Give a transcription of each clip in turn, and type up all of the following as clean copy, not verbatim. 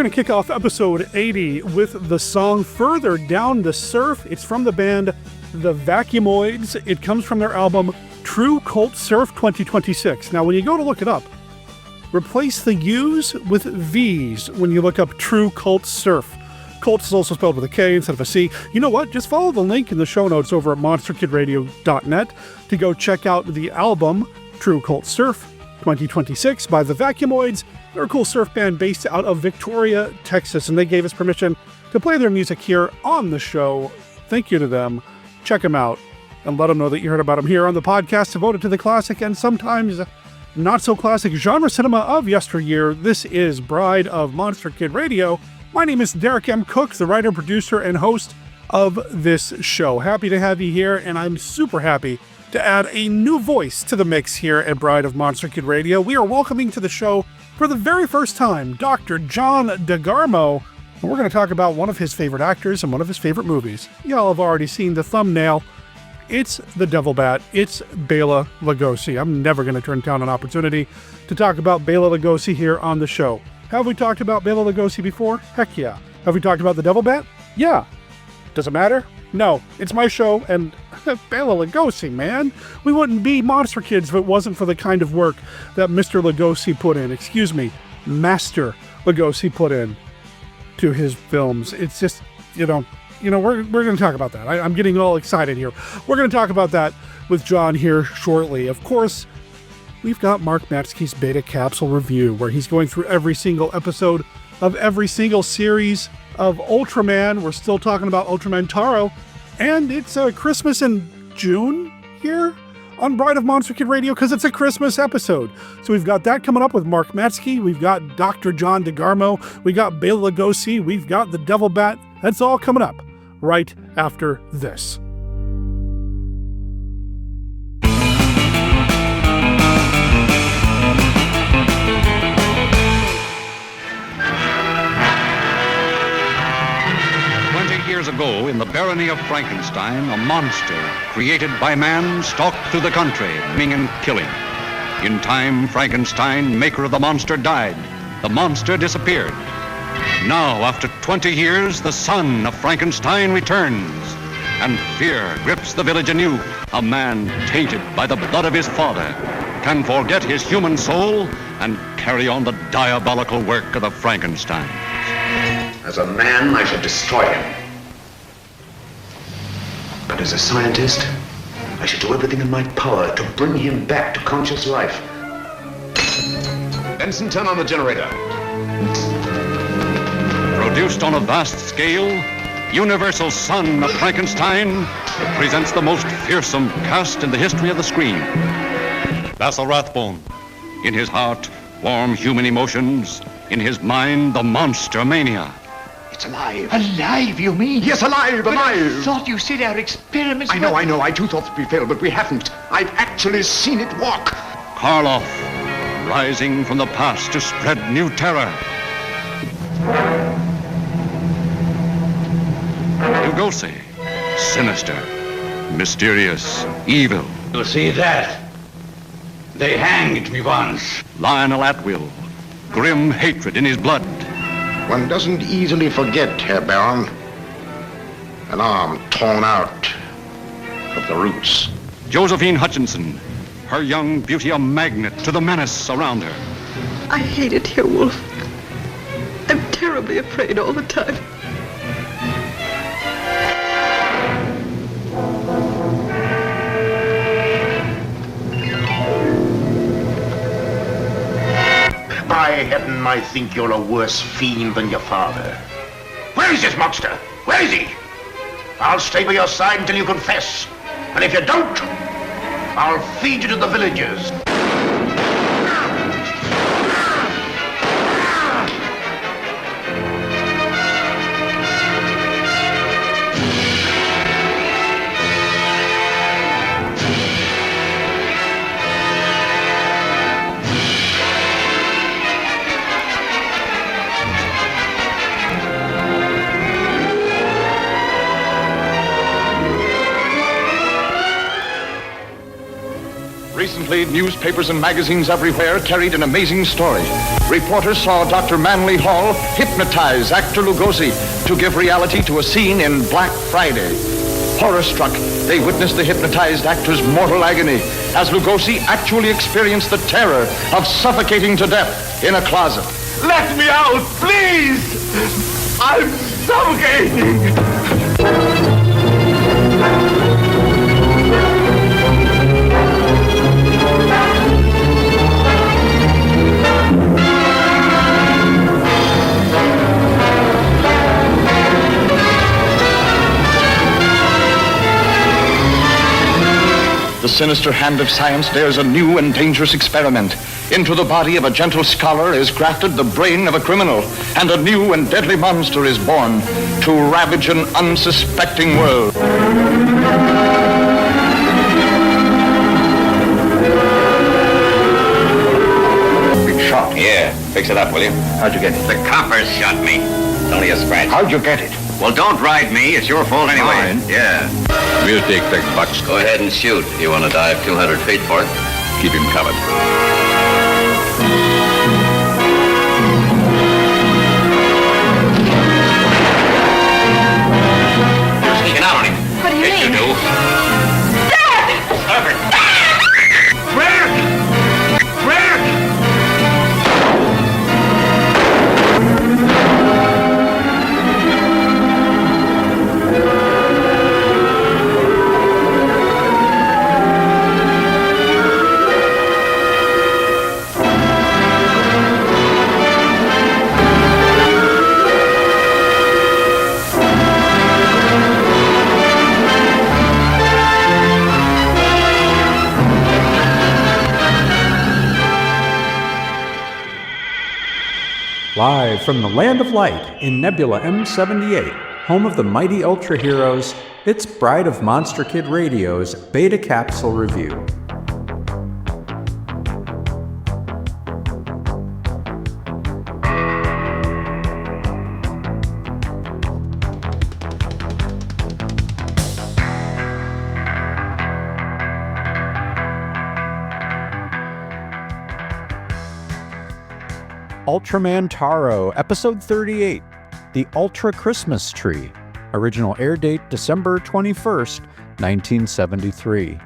going to kick off episode 80 with the song Further Down the Surf. It's from the band The Vacuumoids. It comes from their album Trve Kvlt Svrf 2026. Now, when you go to look it up, replace the U's with V's when you look up Trve Kvlt Svrf. Kvlt is also spelled with a K instead of a C. You know what? Just follow the link in the show notes over at monsterkidradio.net to go check out the album Trve Kvlt Svrf 2026 by The Vacuumoids. They're a cool surf band based out of Victoria, Texas, and they gave us permission to play their music here on the show. Thank you to them. Check them out and let them know that you heard about them here on the podcast devoted to the classic and sometimes not so classic genre cinema of yesteryear. This is Bride of Monster Kid Radio. My name is Derek M. Cook, the writer, producer, and host of this show. Happy to have you here, and I'm super happy to add a new voice to the mix here at Bride of Monster Kid Radio. We are welcoming to the show for the very first time, Dr. John DeGarmo. And we're going to talk about one of his favorite actors and one of his favorite movies. Y'all have already seen the thumbnail. It's the Devil Bat. It's Bela Lugosi. I'm never going to turn down an opportunity to talk about Bela Lugosi here on the show. Have we talked about Bela Lugosi before? Heck yeah. Have we talked about the Devil Bat? Yeah. Does it matter? No. It's my show, and Bela Lugosi, man. We wouldn't be Monster Kids if it wasn't for the kind of work that Mr. Lugosi put in. Excuse me, Master Lugosi put in to his films. It's just, we're going to talk about that. I'm getting all excited here. We're going to talk about that with John here shortly. Of course, we've got Mark Matsky's Beta Capsule review, where he's going through every single episode of every single series of Ultraman. We're still talking about Ultraman Taro, and it's Christmas in June here on Bride of Monster Kid Radio because it's a Christmas episode. So we've got that coming up with Mark Matsky. We've got Dr. John DeGarmo. We got Bela Lugosi. We've got the Devil Bat. That's all coming up right after this. Years ago, in the barony of Frankenstein, a monster created by man stalked through the country, maiming and killing. In time, Frankenstein, maker of the monster, died. The monster disappeared. Now, after 20 years, the son of Frankenstein returns, and fear grips the village anew. A man tainted by the blood of his father can forget his human soul and carry on the diabolical work of the Frankensteins. As a man, I should destroy him. But as a scientist, I should do everything in my power to bring him back to conscious life. Benson, turn on the generator. Produced on a vast scale, Universal Son of Frankenstein presents the most fearsome cast in the history of the screen. Basil Rathbone. In his heart, warm human emotions. In his mind, the monster mania. It's alive. Alive, you mean? Yes, alive, alive. I thought you said our experiments I know. I too thought we failed, but we haven't. I've actually seen it walk. Karloff, rising from the past to spread new terror. Lugosi, sinister, mysterious, evil. You see that? They hanged me once. Lionel Atwill, grim hatred in his blood. One doesn't easily forget, Herr Baron. An arm torn out of the roots. Josephine Hutchinson, her young beauty a magnet to the menace around her. I hate it here, Wolf. I'm terribly afraid all the time. By heaven, I think you're a worse fiend than your father. Where is this monster? Where is he? I'll stay by your side until you confess. And if you don't, I'll feed you to the villagers. Recently, newspapers and magazines everywhere carried an amazing story. Reporters saw Dr. Manly Hall hypnotize actor Lugosi to give reality to a scene in Black Friday. Horror-struck, they witnessed the hypnotized actor's mortal agony as Lugosi actually experienced the terror of suffocating to death in a closet. Let me out, please! I'm suffocating! The sinister hand of science dares a new and dangerous experiment. Into the body of a gentle scholar is grafted the brain of a criminal, and a new and deadly monster is born to ravage an unsuspecting world. Big shot. Yeah. Fix it up, will you? How'd you get it? The coppers shot me. It's only a scratch. How'd you get it? Well, don't ride me. It's your fault anyway. Fine. Yeah. We'll take big bucks. Go ahead and shoot. You want to dive 200 feet for it? Keep him coming. Get out on him. What do you Yes, mean? you do. Stop it. Rick! Rick! Live from the Land of Light in Nebula M78, home of the mighty Ultra Heroes, it's Bride of Monster Kid Radio's Beta Capsule Review. Ultraman Taro, Episode 38, The Ultra Christmas Tree. Original air date December 21st, 1973.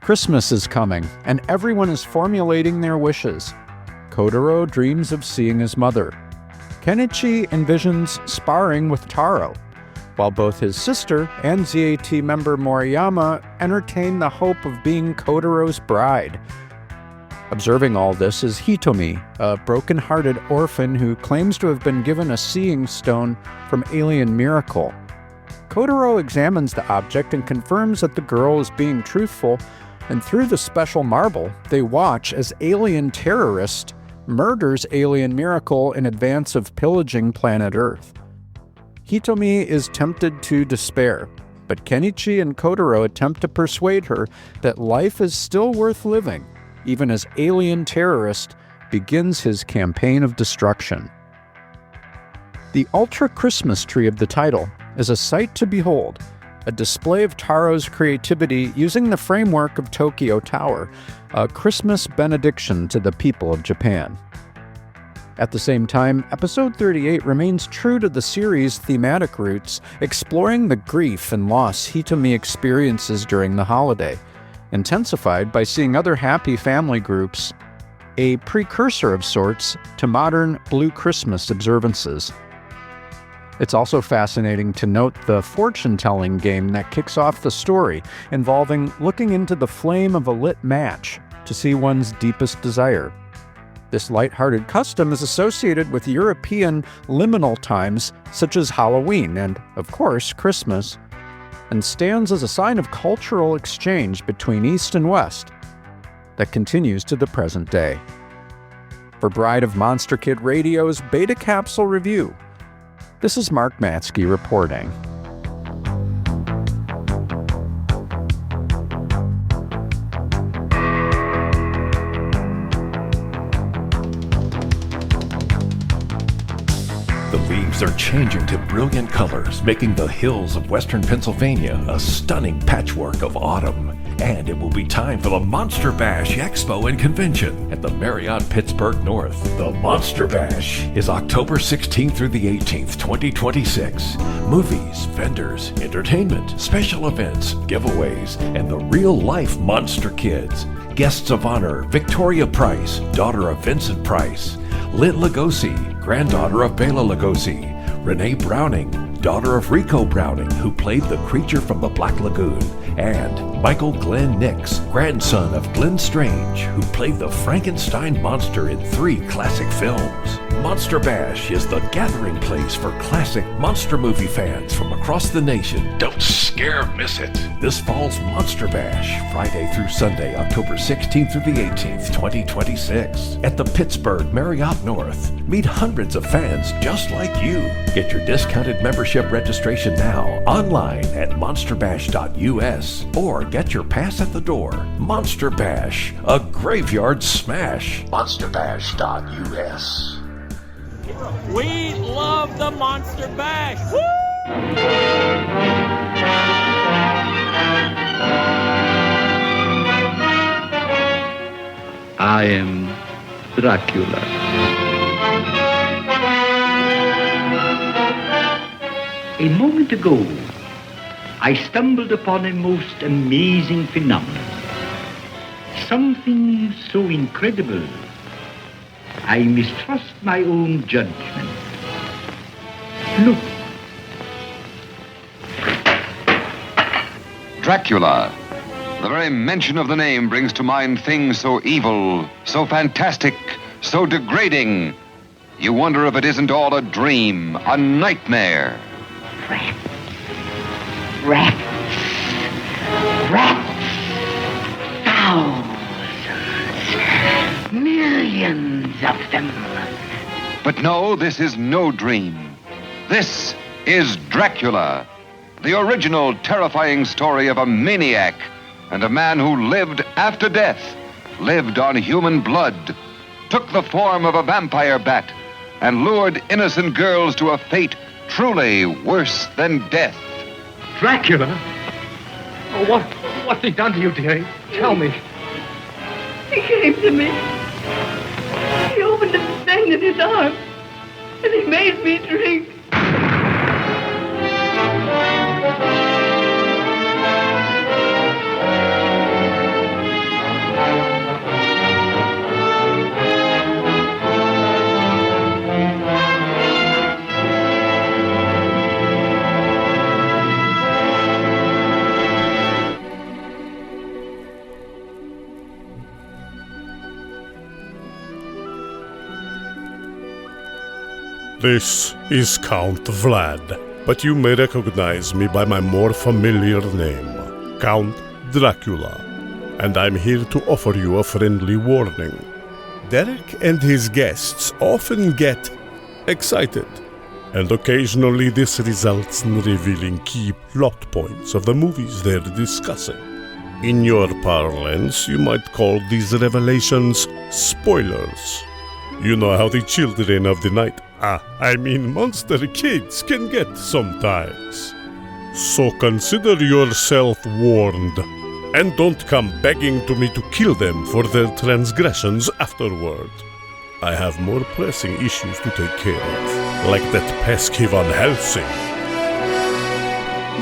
Christmas is coming, and everyone is formulating their wishes. Kotaro dreams of seeing his mother. Kenichi envisions sparring with Taro, while both his sister and ZAT member Moriyama entertain the hope of being Kotaro's bride. Observing all this is Hitomi, a broken-hearted orphan who claims to have been given a seeing stone from Alien Miracle. Kotaro examines the object and confirms that the girl is being truthful, and through the special marble, they watch as alien terrorist murders Alien Miracle in advance of pillaging planet Earth. Hitomi is tempted to despair, but Kenichi and Kotaro attempt to persuade her that life is still worth living, even as Alien Terrorist begins his campaign of destruction. The Ultra Christmas Tree of the title is a sight to behold, a display of Taro's creativity using the framework of Tokyo Tower, a Christmas benediction to the people of Japan. At the same time, Episode 38 remains true to the series' thematic roots, exploring the grief and loss Hitomi experiences during the holiday, intensified by seeing other happy family groups, a precursor of sorts to modern Blue Christmas observances. It's also fascinating to note the fortune-telling game that kicks off the story, involving looking into the flame of a lit match to see one's deepest desire. This light-hearted custom is associated with European liminal times such as Halloween and, of course, Christmas, and stands as a sign of cultural exchange between East and West that continues to the present day. For Bride of Monster Kid Radio's Beta Capsule Review, this is Mark Matsky reporting. The leaves are changing to brilliant colors, making the hills of western Pennsylvania a stunning patchwork of autumn. And it will be time for the Monster Bash Expo and Convention at the Marriott Pittsburgh North. The Monster Bash is October 16th through the 18th, 2026. Movies, vendors, entertainment, special events, giveaways, and the real-life Monster Kids. Guests of honor, Victoria Price, daughter of Vincent Price, Lynn Lugosi, granddaughter of Bela Lugosi, Renee Browning, daughter of Rico Browning, who played the creature from the Black Lagoon, and Michael Glenn Nix, grandson of Glenn Strange, who played the Frankenstein monster in 3 classic films. Monster Bash is the gathering place for classic monster movie fans from across the nation. Don't miss it. This fall's Monster Bash, Friday through Sunday, October 16th through the 18th, 2026, at the Pittsburgh Marriott North. Meet hundreds of fans just like you. Get your discounted membership registration now online at monsterbash.us or get your pass at the door. Monster Bash, a graveyard smash. monsterbash.us. We love the Monster Bash. Woo! I am Dracula. A moment ago, I stumbled upon a most amazing phenomenon. Something so incredible, I mistrust my own judgment. Look. Dracula. The very mention of the name brings to mind things so evil, so fantastic, so degrading. You wonder if it isn't all a dream, a nightmare. Rats. Thousands. Millions of them. But no, this is no dream. This is Dracula, the original terrifying story of a maniac and a man who lived after death, lived on human blood, took the form of a vampire bat, and lured innocent girls to a fate truly worse than death. Dracula? Oh, what's he done to you, dearie? Tell me. He came to me. He opened a vein in his arm, and he made me drink. This is Count Vlad, but you may recognize me by my more familiar name, Count Dracula, and I'm here to offer you a friendly warning. Derek and his guests often get excited, and occasionally this results in revealing key plot points of the movies they're discussing. In your parlance, you might call these revelations spoilers. You know how the children of the night, monster kids, can get sometimes. So consider yourself warned, and don't come begging to me to kill them for their transgressions afterward. I have more pressing issues to take care of, like that pesky Van Helsing.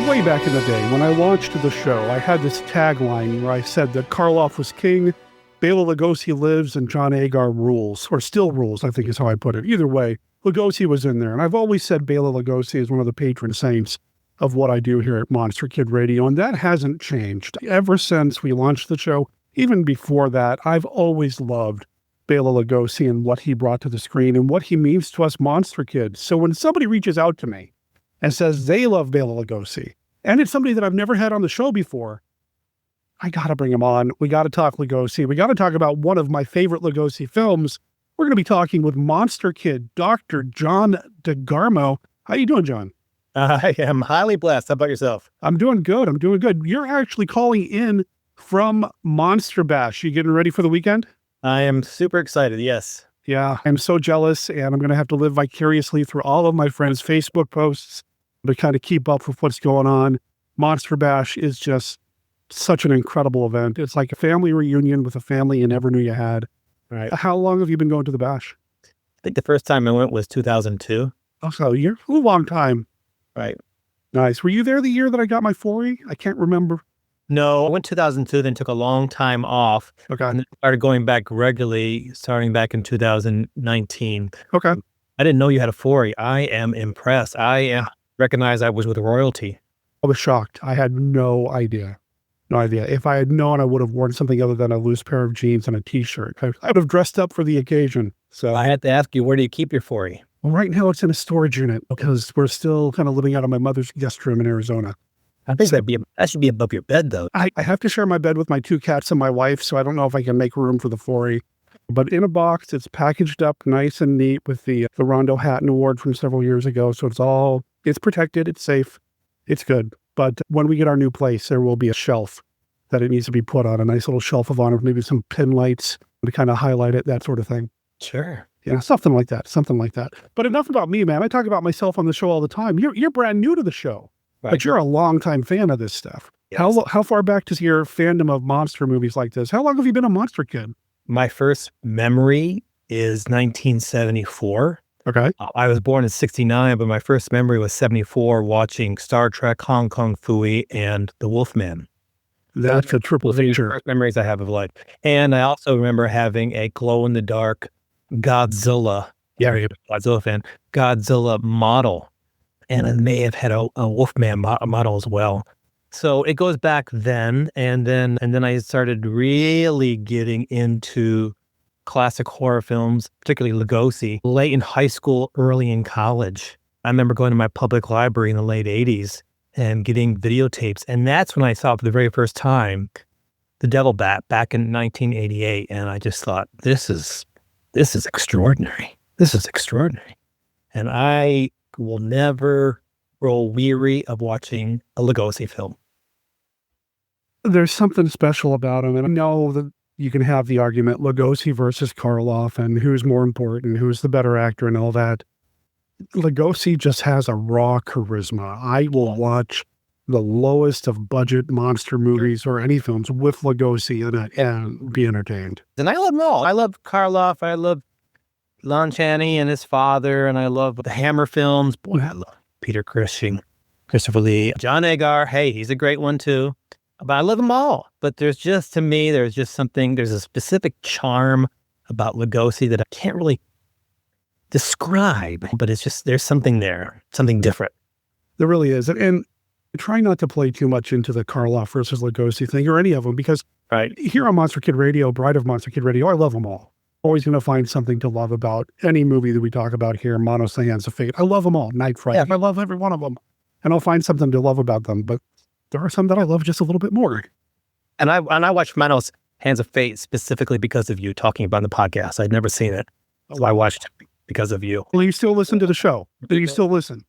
Way back in the day, when I launched the show, I had this tagline where I said that Karloff was king, Bela Lugosi lives, and John Agar rules, or still rules, I think is how I put it. Either way, Lugosi was in there. And I've always said Bela Lugosi is one of the patron saints of what I do here at Monster Kid Radio, and that hasn't changed. Ever since we launched the show, even before that, I've always loved Bela Lugosi and what he brought to the screen and what he means to us Monster Kids. So when somebody reaches out to me and says they love Bela Lugosi, and it's somebody that I've never had on the show before, I got to bring him on. We got to talk Lugosi. We got to talk about one of my favorite Lugosi films. We're going to be talking with Monster Kid, Dr. John DeGarmo. How you doing, John? I am highly blessed. How about yourself? I'm doing good. You're actually calling in from Monster Bash. You getting ready for the weekend? I am super excited, yes. Yeah, I'm so jealous, and I'm going to have to live vicariously through all of my friends' Facebook posts to kind of keep up with what's going on. Monster Bash is just such an incredible event. It's like a family reunion with a family you never knew you had. Right. How long have you been going to the Bash? I think the first time I went was 2002. Oh, so you're a long time. Right. Nice. Were you there the year that I got my 4E? I can't remember. No, I went 2002, then took a long time off. Okay. And then started going back regularly, starting back in 2019. Okay. I didn't know you had a 4E. I am impressed. I recognized I was with royalty. I was shocked. I had no idea. No idea. If I had known, I would have worn something other than a loose pair of jeans and a t-shirt. I would have dressed up for the occasion. So I had to ask you, where do you keep your 4E? Well, right now it's in a storage unit because we're still kind of living out of my mother's guest room in Arizona. I think that should be above your bed, though. I have to share my bed with my 2 cats and my wife, so I don't know if I can make room for the 4E. But in a box, it's packaged up nice and neat with the Rondo Hatton Award from several years ago. So it's protected, it's safe, it's good. But when we get our new place, there will be a shelf that it needs to be put on, a nice little shelf of honor, maybe some pin lights to kind of highlight it, that sort of thing. Sure. Yeah, something like that. But enough about me, man. I talk about myself on the show all the time. You're brand new to the show. Right. But you're a longtime fan of this stuff. Yes. How far back does your fandom of monster movies like this? How long have you been a monster kid? My first memory is 1974. Okay. I was born in 69, but my first memory was 74, watching Star Trek, Hong Kong Phooey, and The Wolfman. That's a triple feature. First memories I have of life. And I also remember having a glow-in-the-dark Godzilla. Yeah, you're a Godzilla fan. Godzilla model. And I may have had a Wolfman model as well. So it goes back then, and then I started really getting into classic horror films, particularly Lugosi, late in high school, early in college. I remember going to my public library in the late 80s and getting videotapes, and that's when I saw for the very first time The Devil Bat back in 1988, and I just thought, this is extraordinary. This is extraordinary. And I will never grow weary of watching a Lugosi film. There's something special about him, and I know that you can have the argument Lugosi versus Karloff and who's more important, who's the better actor and all that. Lugosi just has a raw charisma. I will watch the lowest of budget monster movies or any films with Lugosi in it and be entertained. And I love them all. I love Karloff. I love Lon Chaney and his father, and I love the Hammer films. Boy, I love Peter Cushing, Christopher Lee, John Agar. Hey, he's a great one too. But I love them all. But there's just something, there's a specific charm about Lugosi that I can't really describe, but it's just, there's something there, something different. There really is. And try not to play too much into the Karloff versus Lugosi thing or any of them, because here on Monster Kid Radio, Bride of Monster Kid Radio, I love them all. Always going to find something to love about any movie that we talk about here, Mono Sands of Fate. I love them all. Night Fright. Yeah. I love every one of them. And I'll find something to love about them, but there are some that I love just a little bit more. And I watched Mono's Hands of Fate specifically because of you talking about the podcast. I'd never seen it. So I watched it because of you. Well, you still listen to the show. Do you still listen?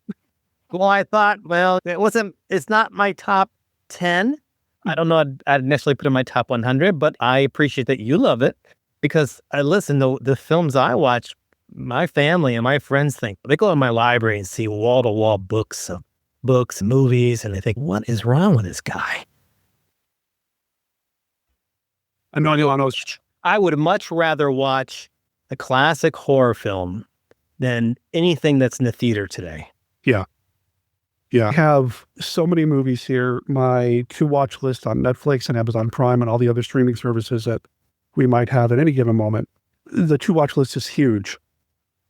Well, I thought, it's not my top 10. I don't know I'd necessarily put in my top 100, but I appreciate that you love it because I listen to the films I watch. My family and my friends think, they go to my library and see wall-to-wall books and movies, and they think, what is wrong with this guy? I would much rather watch a classic horror film than anything that's in the theater today. Yeah. Yeah. I have so many movies here. My to-watch list on Netflix and Amazon Prime and all the other streaming services that we might have at any given moment. The to-watch list is huge.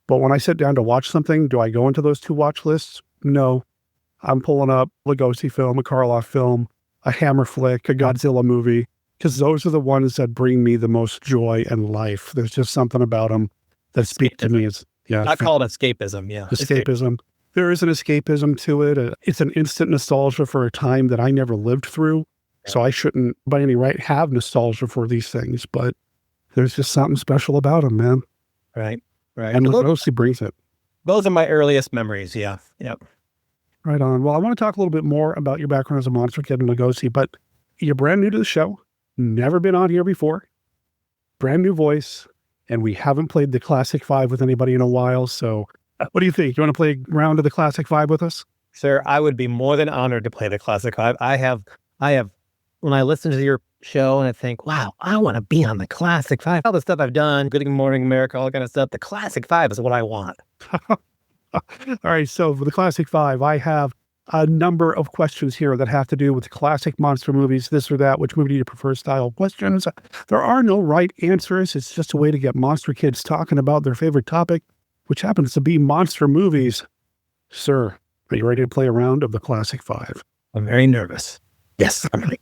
But when I sit down to watch something, do I go into those to-watch lists? No. I'm pulling up a Lugosi film, a Karloff film, a Hammer flick, a Godzilla movie, because those are the ones that bring me the most joy and life. There's just something about them that speak to me. I call it escapism, yeah. Escapism. There is an escapism to it. It's an instant nostalgia for a time that I never lived through. So I shouldn't, by any right, have nostalgia for these things. But there's just something special about them, man. Right. And Lugosi brings it. Those are my earliest memories, yeah. Yep. Right on. Well, I want to talk a little bit more about your background as a monster kid and Lugosi, but you're brand new to the show. Never been on here before. Brand new voice. and we haven't played the Classic Five with anybody in a while. So what do you think? You want to play a round of the Classic Five with us? Sir, I would be more than honored to play the Classic Five. I have, when I listen to your show and I think, wow, I want to be on the Classic Five. All the stuff I've done, Good Morning America, all that kind of stuff. The Classic Five is what I want. All right. So for the Classic Five, I have a number of questions here that have to do with classic monster movies, this or that, which movie do you prefer style questions. There are no right answers. It's just a way to get monster kids talking about their favorite topic, which happens to be monster movies. Sir, are you ready to play a round of the Classic Five? I'm very nervous. Yes, I'm ready.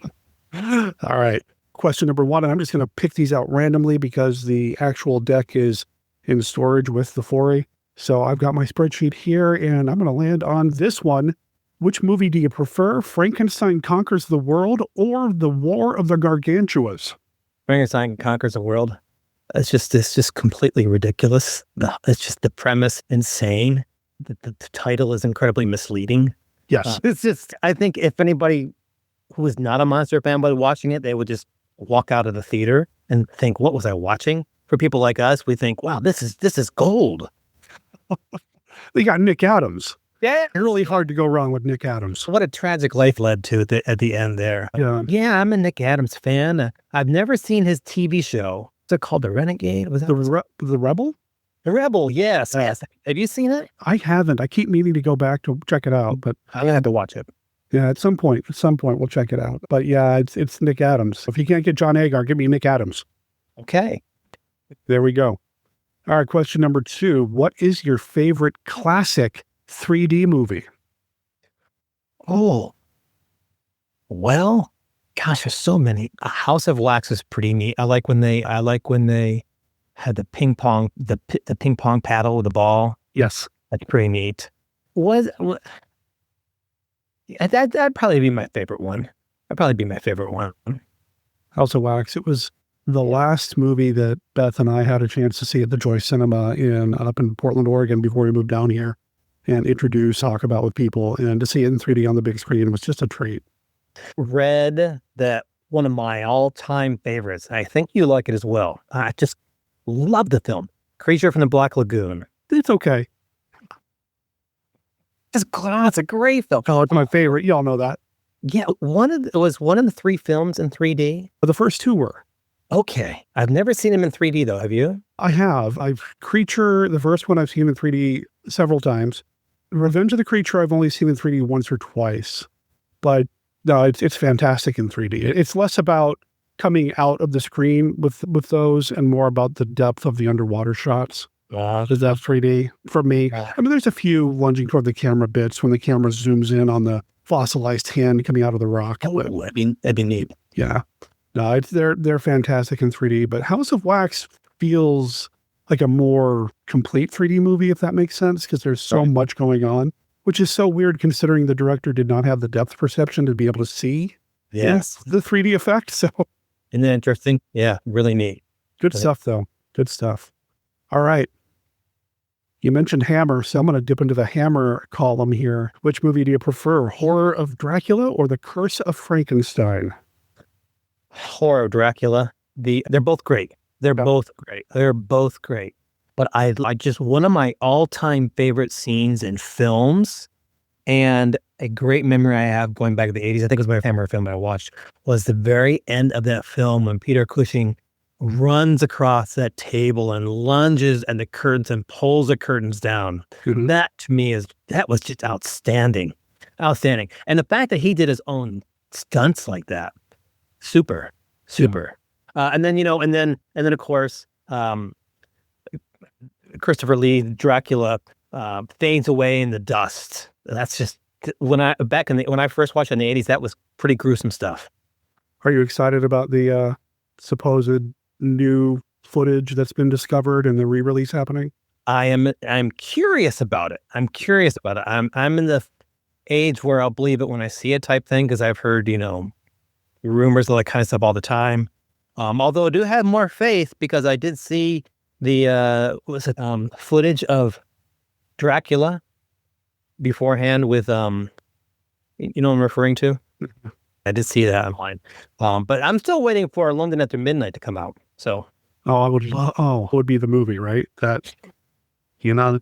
All right. Question number one, and I'm just going to pick these out randomly because the actual deck is in storage with the 4A. So I've got my spreadsheet here, and I'm going to land on this one. Which movie do you prefer, Frankenstein Conquers the World or The War of the Gargantuas? Frankenstein Conquers the World. It's just completely ridiculous. It's just the premise insane. The title is incredibly misleading. Yes. It's just, I think if anybody who is not a monster fan by watching it, they would just walk out of the theater and think, what was I watching? For people like us, we think, wow, this is gold. They got Nick Adams. Yeah. Really hard to go wrong with Nick Adams. What a tragic life led to at the end there. Yeah. I'm a Nick Adams fan. I've never seen his TV show. What's it called? The Renegade? Was that The Rebel? The Rebel, yes. Have you seen it? I haven't. I keep meaning to go back to check it out, but I'm gonna have to watch it. Yeah, at some point we'll check it out. But yeah, it's Nick Adams. If you can't get John Agar, give me Nick Adams. Okay. There we go. All right, question number 2. What is your favorite classic 3D movie? Oh. Well, gosh, there's so many. House of Wax is pretty neat. I like when they had the ping pong paddle with the ball. Yes. That's pretty neat. That'd probably be my favorite one. House of Wax. It was the last movie that Beth and I had a chance to see at the Joy Cinema up in Portland, Oregon before we moved down here and talk about with people, and to see it in 3D on the big screen was just a treat. Read that one of my all-time favorites. I think you like it as well. I just love the film. Creature from the Black Lagoon. It's okay. It's a great film. Oh, it's my favorite. Y'all know that. Yeah, it was one of the 3 films in 3D. The first 2 were. Okay. I've never seen them in 3D though. Have you? I have. Creature, the first one I've seen in 3D several times. Revenge of the Creature I've only seen in 3D once or twice. But no, it's fantastic in 3D. It's less about coming out of the screen with those and more about the depth of the underwater shots. Is that 3D for me? I mean, there's a few lunging toward the camera bits when the camera zooms in on the fossilized hand coming out of the rock. That'd be neat. Yeah. No, they're fantastic in 3D, but House of Wax feels like a more complete 3D movie, if that makes sense, because there's so much going on, which is so weird considering the director did not have the depth perception to be able to see the 3D effect. So, isn't that interesting? Yeah, really neat. Good stuff, though. Good stuff. All right. You mentioned Hammer, so I'm going to dip into the Hammer column here. Which movie do you prefer, Horror of Dracula or The Curse of Frankenstein? Horror of Dracula. They're both great. They're both great. But I just, one of my all-time favorite scenes in films, and a great memory I have going back to the 80s, I think it was my Hammer film I watched, was the very end of that film when Peter Cushing runs across that table and lunges at the curtains and pulls the curtains down. Mm-hmm. That to me that was just outstanding. And the fact that he did his own stunts like that, super. And then of course, Christopher Lee Dracula fades away in the dust. That's just when I first watched it in the 80s, that was pretty gruesome stuff. Are you excited about the supposed new footage that's been discovered and the re-release happening? I'm curious about it. I'm in the age where I'll believe it when I see it type thing, because I've heard, rumors of that kind of stuff all the time. Although I do have more faith because I did see the footage of Dracula beforehand with what I'm referring to? I did see that online. But I'm still waiting for London After Midnight to come out. So Oh, I would love. Oh, it would be the movie, right? That, you know,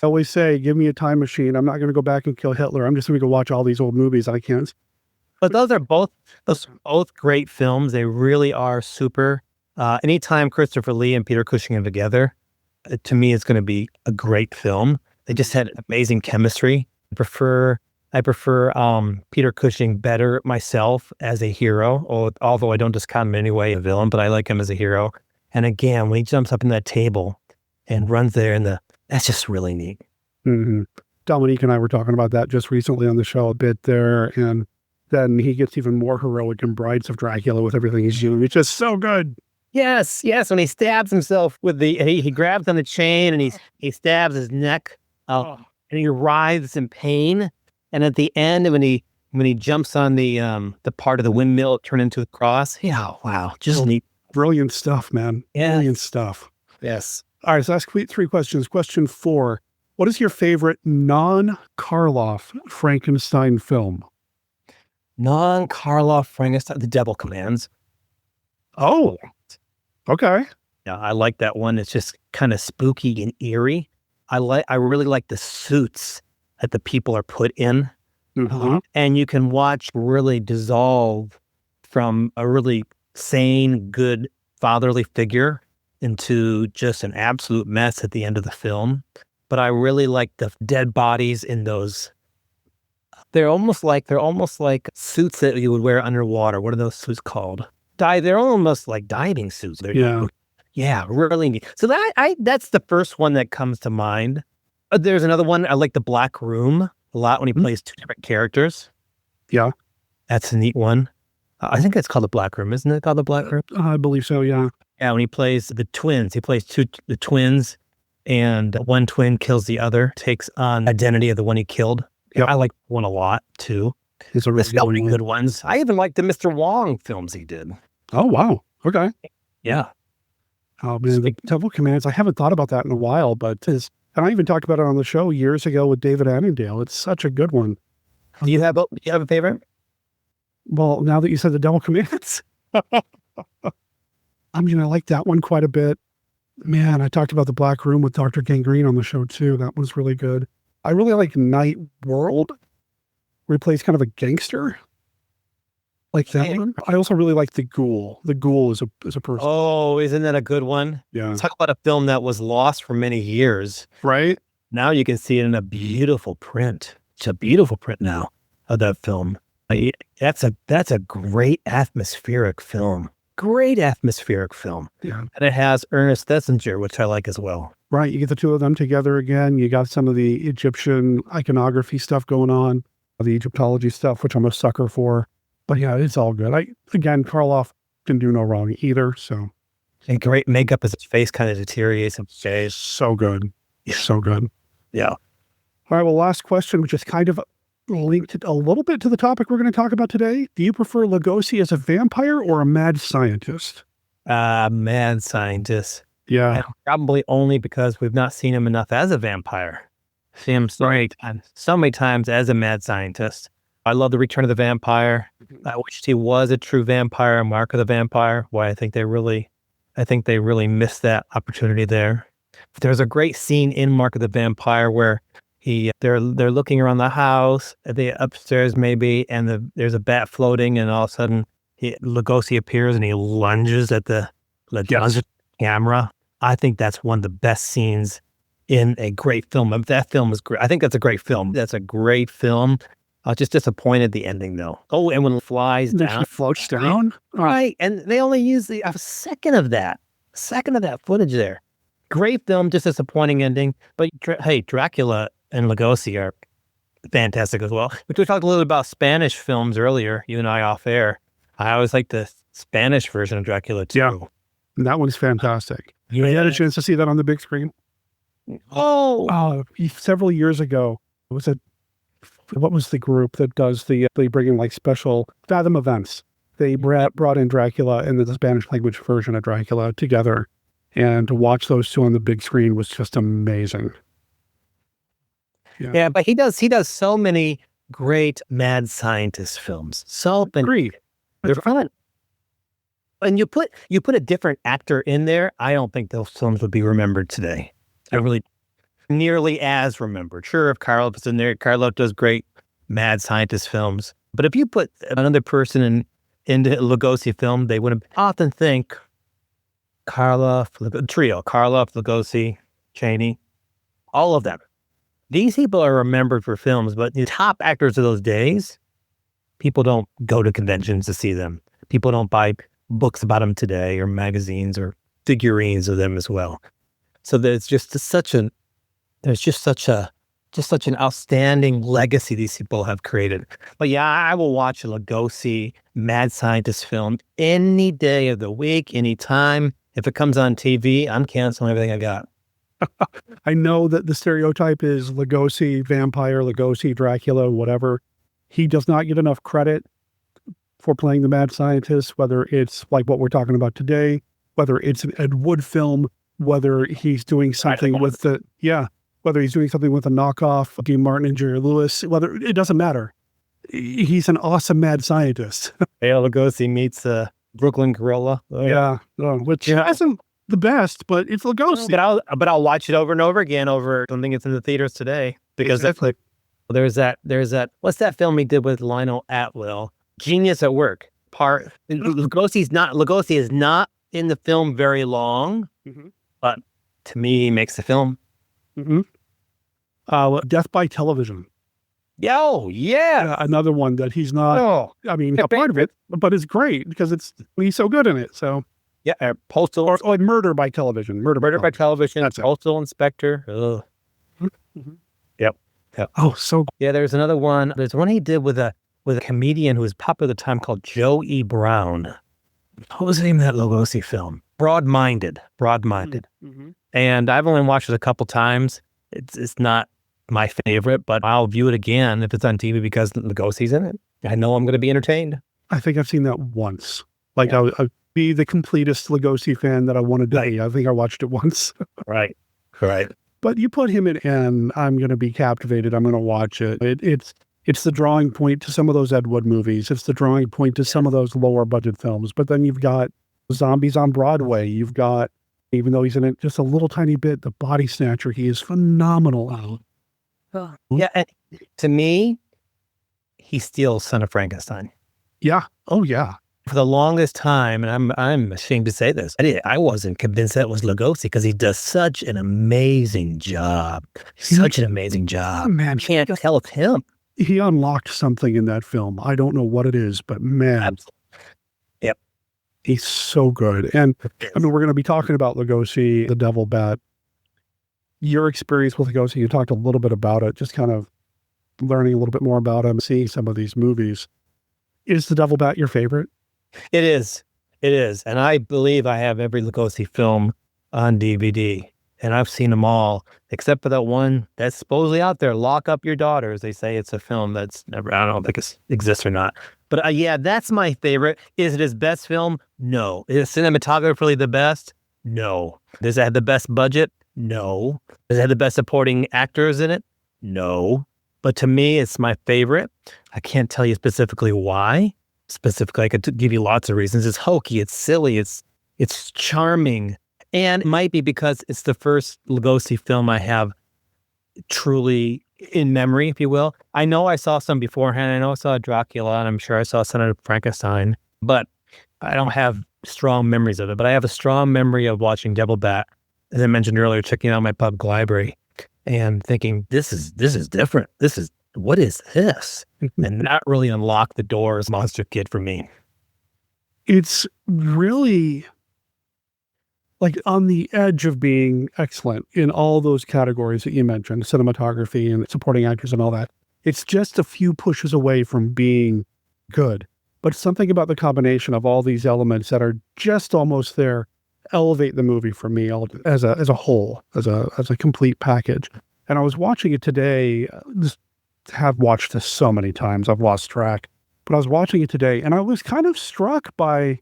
I always say, give me a time machine. I'm not going to go back and kill Hitler. I'm just going to go watch all these old movies I can't. But those are both great films. They really are super. Anytime Christopher Lee and Peter Cushing are together, to me, it's going to be a great film. They just had amazing chemistry. I prefer Peter Cushing better myself as a hero, although I don't discount him in any way a villain, but I like him as a hero. And again, when he jumps up in that table and runs there that's just really neat. Mm-hmm. Dominique and I were talking about that just recently on the show a bit there, and then he gets even more heroic in Brides of Dracula with everything he's doing. It's just so good. Yes. When he stabs himself with he grabs on the chain and he stabs his neck, and he writhes in pain. And at the end, when he jumps on the part of the windmill turned into a cross, yeah, wow, just neat. Brilliant stuff, man. Yeah. Brilliant stuff. Yes. All right, so ask 3 questions. Question 4. What is your favorite non-Karloff Frankenstein film? Non-Karloff Frankenstein, The Devil Commands. Oh, okay. Yeah, I like that one. It's just kind of spooky and eerie. I really like the suits that the people are put in. Mm-hmm. And you can watch really dissolve from a really sane, good fatherly figure into just an absolute mess at the end of the film. But I really like the dead bodies in those. They're almost like suits that you would wear underwater. What are those suits called? They're almost like diving suits. Yeah, really neat. So that's the first one that comes to mind. There's another one. I like The Black Room a lot when he plays 2 different characters. Yeah. That's a neat one. I think it's called The Black Room. Isn't it called The Black Room? I believe so, yeah. Yeah, when he plays the twins. He plays the twins, and one twin kills the other, takes on identity of the one he killed. Yep. I like one a lot, too. There's so many good ones. I even like the Mr. Wong films he did. Oh, wow. Okay. Yeah. Oh, man, the Devil Commands. I haven't thought about that in a while, but and I even talked about it on the show years ago with David Annandale. It's such a good one. Do you have a favorite? Well, now that you said The Devil Commands, I mean, I like that one quite a bit. Man, I talked about The Black Room with Dr. Gangrene on the show, too. That was really good. I really like Night World, where he plays kind of a gangster. Like that one. I also really like The Ghoul. The Ghoul is a person. Oh, isn't that a good one? Yeah. Talk about a film that was lost for many years. Right? Now you can see it in a beautiful print. It's a beautiful print now of that film. That's a great atmospheric film. Great atmospheric film. Yeah. And it has Ernest Thesiger, which I like as well. Right. You get the two of them together again. You got some of the Egyptian iconography stuff going on, the Egyptology stuff, which I'm a sucker for. But yeah, it's all good. Again, Karloff can do no wrong either. So, and great makeup as his face kind of deteriorates. So good. Yeah. So good. Yeah. All right. Well, last question, which is kind of linked a little bit to the topic we're going to talk about today. Do you prefer Lugosi as a vampire or a mad scientist? Mad scientist. Yeah. And probably only because we've not seen him enough as a vampire. See him so many times as a mad scientist. I love The Return of the Vampire. I wished he was a true vampire, Mark of the Vampire. Why I think they really missed that opportunity there. There's a great scene in Mark of the Vampire where they're looking around the house, upstairs maybe, and there's a bat floating, and all of a sudden Lugosi appears and he lunges at the camera. I think that's one of the best scenes in a great film. That film is great. I think that's a great film. That's a great film. I was just disappointed the ending though. Oh, and when it flies down, floats down, right? And they only use a second of that footage there. Great film, just disappointing ending. But hey, Dracula and Lugosi are fantastic as well. We talked a little about Spanish films earlier. You and I off air. I always like the Spanish version of Dracula too. Yeah, that one's fantastic. You had a chance to see that on the big screen. Oh, several years ago, what was the group that does they bring in like special Fathom events? They brought in Dracula and the Spanish language version of Dracula together, and to watch those two on the big screen was just amazing. Yeah, but he does so many great mad scientist films. So many. Agreed. They're fun. And you put a different actor in there, I don't think those films would be remembered today. I really nearly as remembered. Sure, if Karloff's in there, Karloff does great mad scientist films. But if you put another person into Lugosi film, they would often think Karloff, trio, Karloff, Lugosi, Chaney, all of them. These people are remembered for films, but the top actors of those days, people don't go to conventions to see them. People don't buy books about them today or magazines or figurines of them as well. So there's just such an outstanding legacy these people have created. But yeah, I will watch a Lugosi mad scientist film any day of the week, anytime. If it comes on TV, I'm canceling everything I got. I know that the stereotype is Lugosi, vampire, Lugosi, Dracula, whatever. He does not get enough credit for playing the mad scientist, whether it's like what we're talking about today, whether it's an Ed Wood film, whether he's doing something whether he's doing something with a knockoff, Dean Martin and Jerry Lewis, it doesn't matter. He's an awesome mad scientist. Lugosi meets Brooklyn Gorilla. Which isn't the best, but it's Lugosi. But I'll watch it over and over again over something that's in the theaters today because exactly. There's that. What's that film he did with Lionel Atwill? Genius at Work. Lugosi is not in the film very long, but to me, he makes the film. Death by Television. Yeah. Another one that he's not. A part of it, but it's great because he's so good in it. So Postal or Murder by Television. Murder by Television. That's Postal Inspector. Yep. Oh, so there's another one. There's one he did with a comedian who was popular at the time called Joe E. Brown. What was the name of that Lugosi film? Broad-Minded. And I've only watched it a couple times. It's not my favorite, but I'll view it again if it's on TV because Lugosi's in it. I know I'm going to be entertained. I think I've seen that once. I'd be the completest Lugosi fan that I want to be. I think I watched it once. Right. But you put him in, and I'm going to be captivated. I'm going to watch it. It's the drawing point to some of those Ed Wood movies. It's the drawing point to some of those lower budget films. But then you've got Zombies on Broadway. You've got, even though he's in it just a little tiny bit, The Body Snatcher. He is phenomenal. Yeah, and to me, he steals Son of Frankenstein. Yeah. Oh, yeah. For the longest time, and I'm ashamed to say this, I wasn't convinced that was Lugosi because he does such an amazing job. Man, you can't tell it's him. He unlocked something in that film. I don't know what it is, but man. Absolutely. Yep. He's so good. And we're going to be talking about Lugosi, The Devil Bat. Your experience with Lugosi, you talked a little bit about it, just kind of learning a little bit more about him, seeing some of these movies. Is The Devil Bat your favorite? It is. And I believe I have every Lugosi film on DVD. And I've seen them all, except for that one that's supposedly out there, Lock Up Your Daughters. They say it's a film that's never, I don't know if it exists or not. But that's my favorite. Is it his best film? No. Is cinematographically the best? No. Does it have the best budget? No. Does it have the best supporting actors in it? No. But to me, it's my favorite. I can't tell you specifically why. Specifically, I could give you lots of reasons. It's hokey, it's silly, it's charming. And it might be because it's the first Lugosi film I have truly in memory, if you will. I know I saw some beforehand. I know I saw Dracula, and I'm sure I saw Son of Frankenstein, but I don't have strong memories of it. But I have a strong memory of watching Devil Bat, as I mentioned earlier, checking out my public library and thinking, this is different. What is this? And that really unlocked the door as Monster Kid for me. It's really on the edge of being excellent in all those categories that you mentioned, cinematography and supporting actors and all that. It's just a few pushes away from being good. But something about the combination of all these elements that are just almost there elevate the movie for me as a whole, as a complete package. And I was watching it today. Have watched this so many times, I've lost track. But I was watching it today, and I was kind of struck by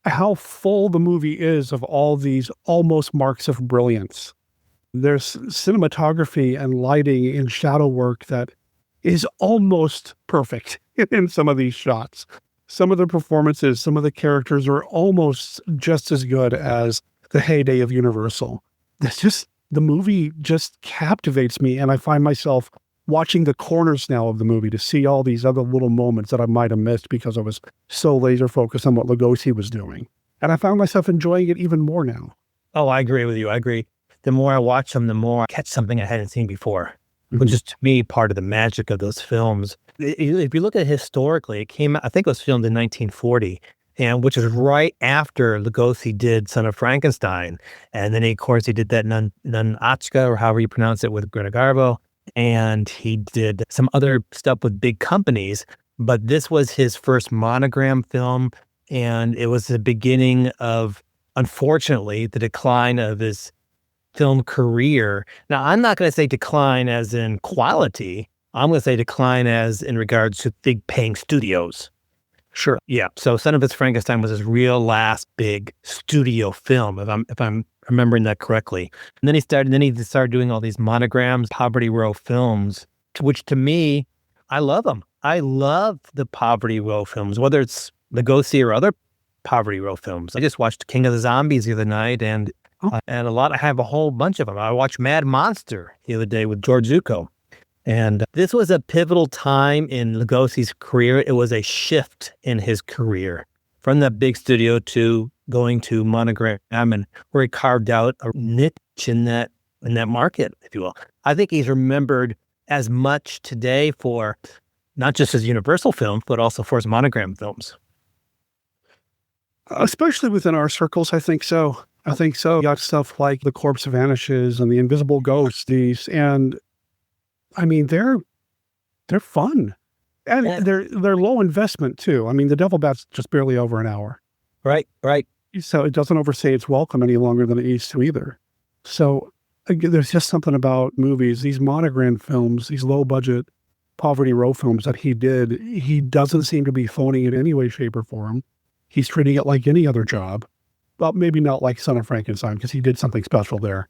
how full the movie is of all these almost marks of brilliance. There's cinematography and lighting and shadow work that is almost perfect in some of these shots. Some of the performances, some of the characters are almost just as good as the heyday of Universal. The movie just captivates me, and I find myself watching the corners now of the movie to see all these other little moments that I might have missed because I was so laser focused on what Lugosi was doing. And I found myself enjoying it even more now. Oh, I agree with you. I agree. The more I watch them, the more I catch something I hadn't seen before, which is, to me, part of the magic of those films. If you look at it historically, it came, I think it was filmed in 1940, and which is right after Lugosi did Son of Frankenstein. And then, of course, he did that Achka, or however you pronounce it, with Greta Garbo. And he did some other stuff with big companies. But this was his first monogram film, and it was the beginning of, unfortunately, the decline of his film career. Now, I'm not going to say decline as in quality. I'm going to say decline as in regards to big paying studios. Sure. Yeah. So Son of Frankenstein was his real last big studio film, if I'm remembering that correctly. And then he started doing all these monograms, Poverty Row films, which to me, I love them. I love the Poverty Row films, whether it's Lugosi or other Poverty Row films. I just watched King of the Zombies the other night, and I have a whole bunch of them. I watched Mad Monster the other day with George Zucco. And this was a pivotal time in Lugosi's career. It was a shift in his career from that big studio to going to monogram, and where he carved out a niche in that market, if you will. I think he's remembered as much today for not just his Universal films, but also for his monogram films. Especially within our circles, I think so. You got stuff like The Corpse Vanishes and The Invisible Ghost, and I mean, they're fun, and they're low investment too. I mean, The Devil Bat's just barely over an hour. Right. So it doesn't overstay its welcome any longer than it used to either. So there's just something about movies, these monogram films, these low budget Poverty Row films that he did. He doesn't seem to be phoning it in any way, shape, or form. He's treating it like any other job. Well, maybe not like Son of Frankenstein, because he did something special there,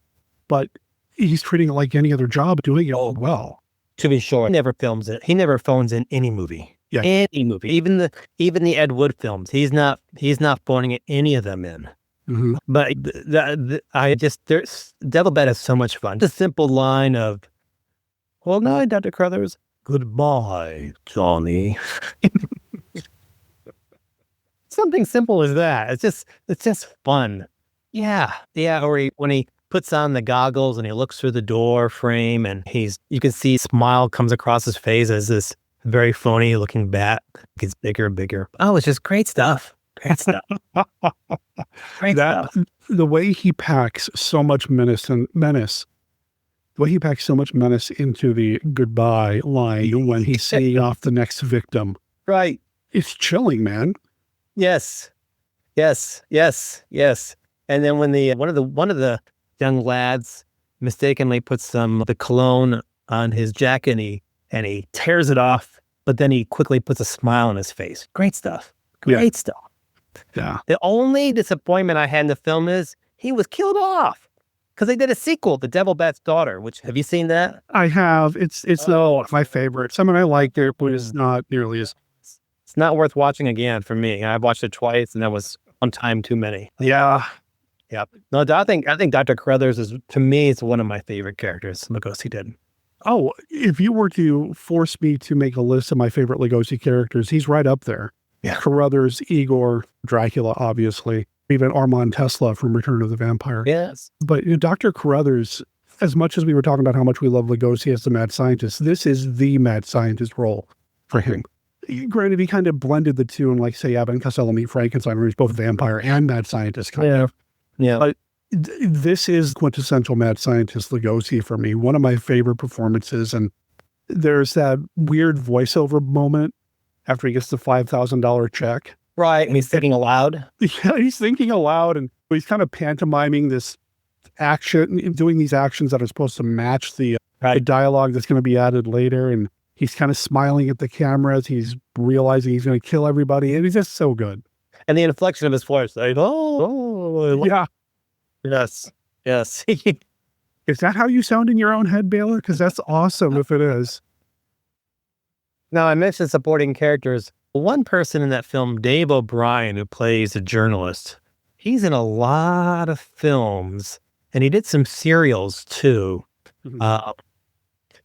but he's treating it like any other job, doing it well. To be sure, he never films it. He never phones in any movie. Yeah. Any movie, even the Ed Wood films. He's not phoning any of them in. Mm-hmm. But Devil Bat is so much fun. The simple line of, "Well, night, Dr. Crothers. Goodbye, Johnny." Something simple as that. It's just fun. Yeah. Or when he puts on the goggles and he looks through the door frame, and you can see a smile comes across his face as this very phony looking bat gets bigger and bigger. Oh, it's just great stuff. Great stuff. Stuff. The way he packs so much menace, the way he packs so much menace into the goodbye line when he's seeing off the next victim. Right. It's chilling, man. Yes. And then when one of the young lads mistakenly puts the cologne on his jacket, and he tears it off, but then he quickly puts a smile on his face. Great stuff. Great stuff. Yeah. The only disappointment I had in the film is he was killed off, because they did a sequel, The Devil Bat's Daughter, which, have you seen that? I have. It's one of my favorites. I mean, I liked it, but it's not nearly as... It's not worth watching again for me. I've watched it twice, and that was one time too many. Yeah. No, I think Dr. Crothers is, to me, it's one of my favorite characters Lugosi did. Oh, if you were to force me to make a list of my favorite Lugosi characters, he's right up there. Yeah. Carruthers, Igor, Dracula, obviously, even Armand Tesla from Return of the Vampire. Yes. But Dr. Carruthers, as much as we were talking about how much we love Lugosi as the mad scientist, this is the mad scientist role for him. Granted, he kind of blended the two in, like, say, Abbott and Costello Meet Frankenstein, where he's both vampire and mad scientist. Kind of. Yeah. But this is quintessential mad scientist Lugosi for me. One of my favorite performances. And there's that weird voiceover moment after he gets the $5,000 check. Right. And he's thinking aloud. Yeah, he's thinking aloud, and he's kind of pantomiming this action, doing these actions that are supposed to match the dialogue that's going to be added later. And he's kind of smiling at the camera as he's realizing he's going to kill everybody. And he's just so good. And the inflection of his voice, like, yeah. Yes. Is that how you sound in your own head, Baylor? Because that's awesome if it is. Now, I mentioned supporting characters. One person in that film, Dave O'Brien, who plays a journalist, he's in a lot of films, and he did some serials too.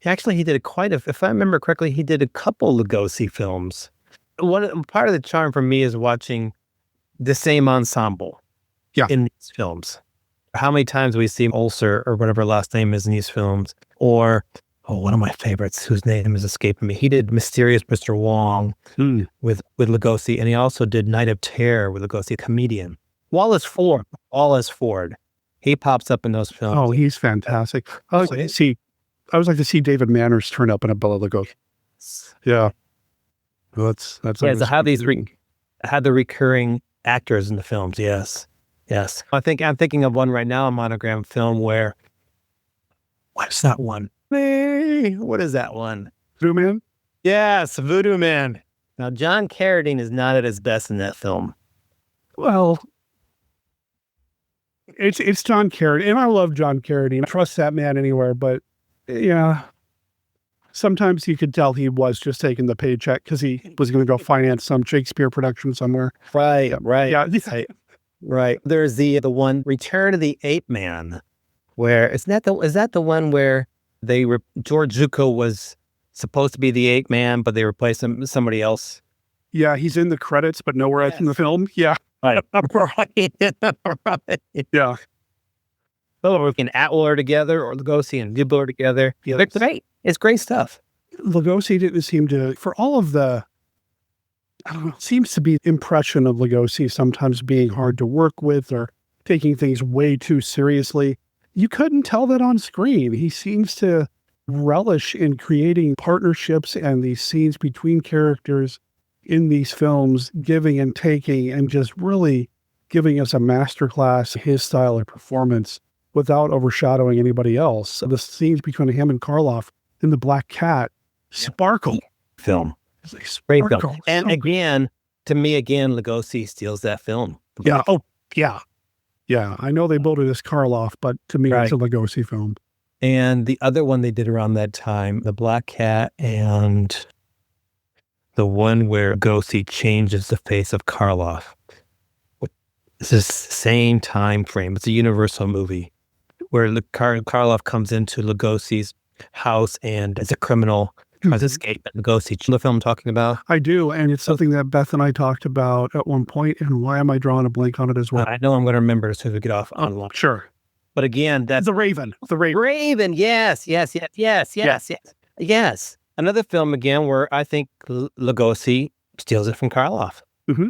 Actually, he did if I remember correctly, he did a couple Lugosi films. Part of the charm for me is watching the same ensemble in these films. How many times we see Ulcer or whatever last name is in these films, or one of my favorites whose name is escaping me. He did Mysterious Mr. Wong with Lugosi, and he also did Night of Terror with Lugosi, a comedian. Wallace Ford. He pops up in those films. Oh, he's fantastic. I would like to see David Manners turn up in a Bela Lugosi. Yeah. That's so how these had the recurring actors in the films. Yes. I'm thinking of one right now, a Monogram film where, what's that one? What is that one? Voodoo Man? Yes, Voodoo Man. Now, John Carradine is not at his best in that film. Well, it's John Carradine, and I love John Carradine. I trust that man anywhere, but yeah, sometimes you could tell he was just taking the paycheck because he was going to go finance some Shakespeare production somewhere. Right. Yeah. Right. There's the one Return of the Ape Man, where is that the one where George Zuko was supposed to be the Ape Man, but they replaced him with somebody else. Yeah, he's in the credits, but nowhere else in the film. Yeah. Right. Yeah. Oh, we can Atwell together, or Lugosi and Dibble together. Yeah, they're great. It's great stuff. Lugosi didn't seem to, for all of the, I don't know, seems to be impression of Lugosi sometimes being hard to work with or taking things way too seriously. You couldn't tell that on screen. He seems to relish in creating partnerships and these scenes between characters in these films, giving and taking, and just really giving us a masterclass, his style of performance without overshadowing anybody else. The scenes between him and Karloff in The Black Cat sparkle. Film. Great film. And again, to me, Lugosi steals that film. Yeah. Oh, yeah. Yeah. I know they built it as Karloff, but to me, it's a Lugosi film. And the other one they did around that time, The Black Cat, and the one where Lugosi changes the face of Karloff. It's the same time frame. It's a Universal movie where Karloff comes into Lugosi's house and as a criminal tries to escape. Lugosi, the film I'm talking about? I do, and it's something that Beth and I talked about at one point, and why am I drawing a blank on it as well? I know I'm going to remember as soon as we get off online. Sure. But again, that's The Raven. Raven, yes. Another film again where I think Lugosi steals it from Karloff. Mm-hmm.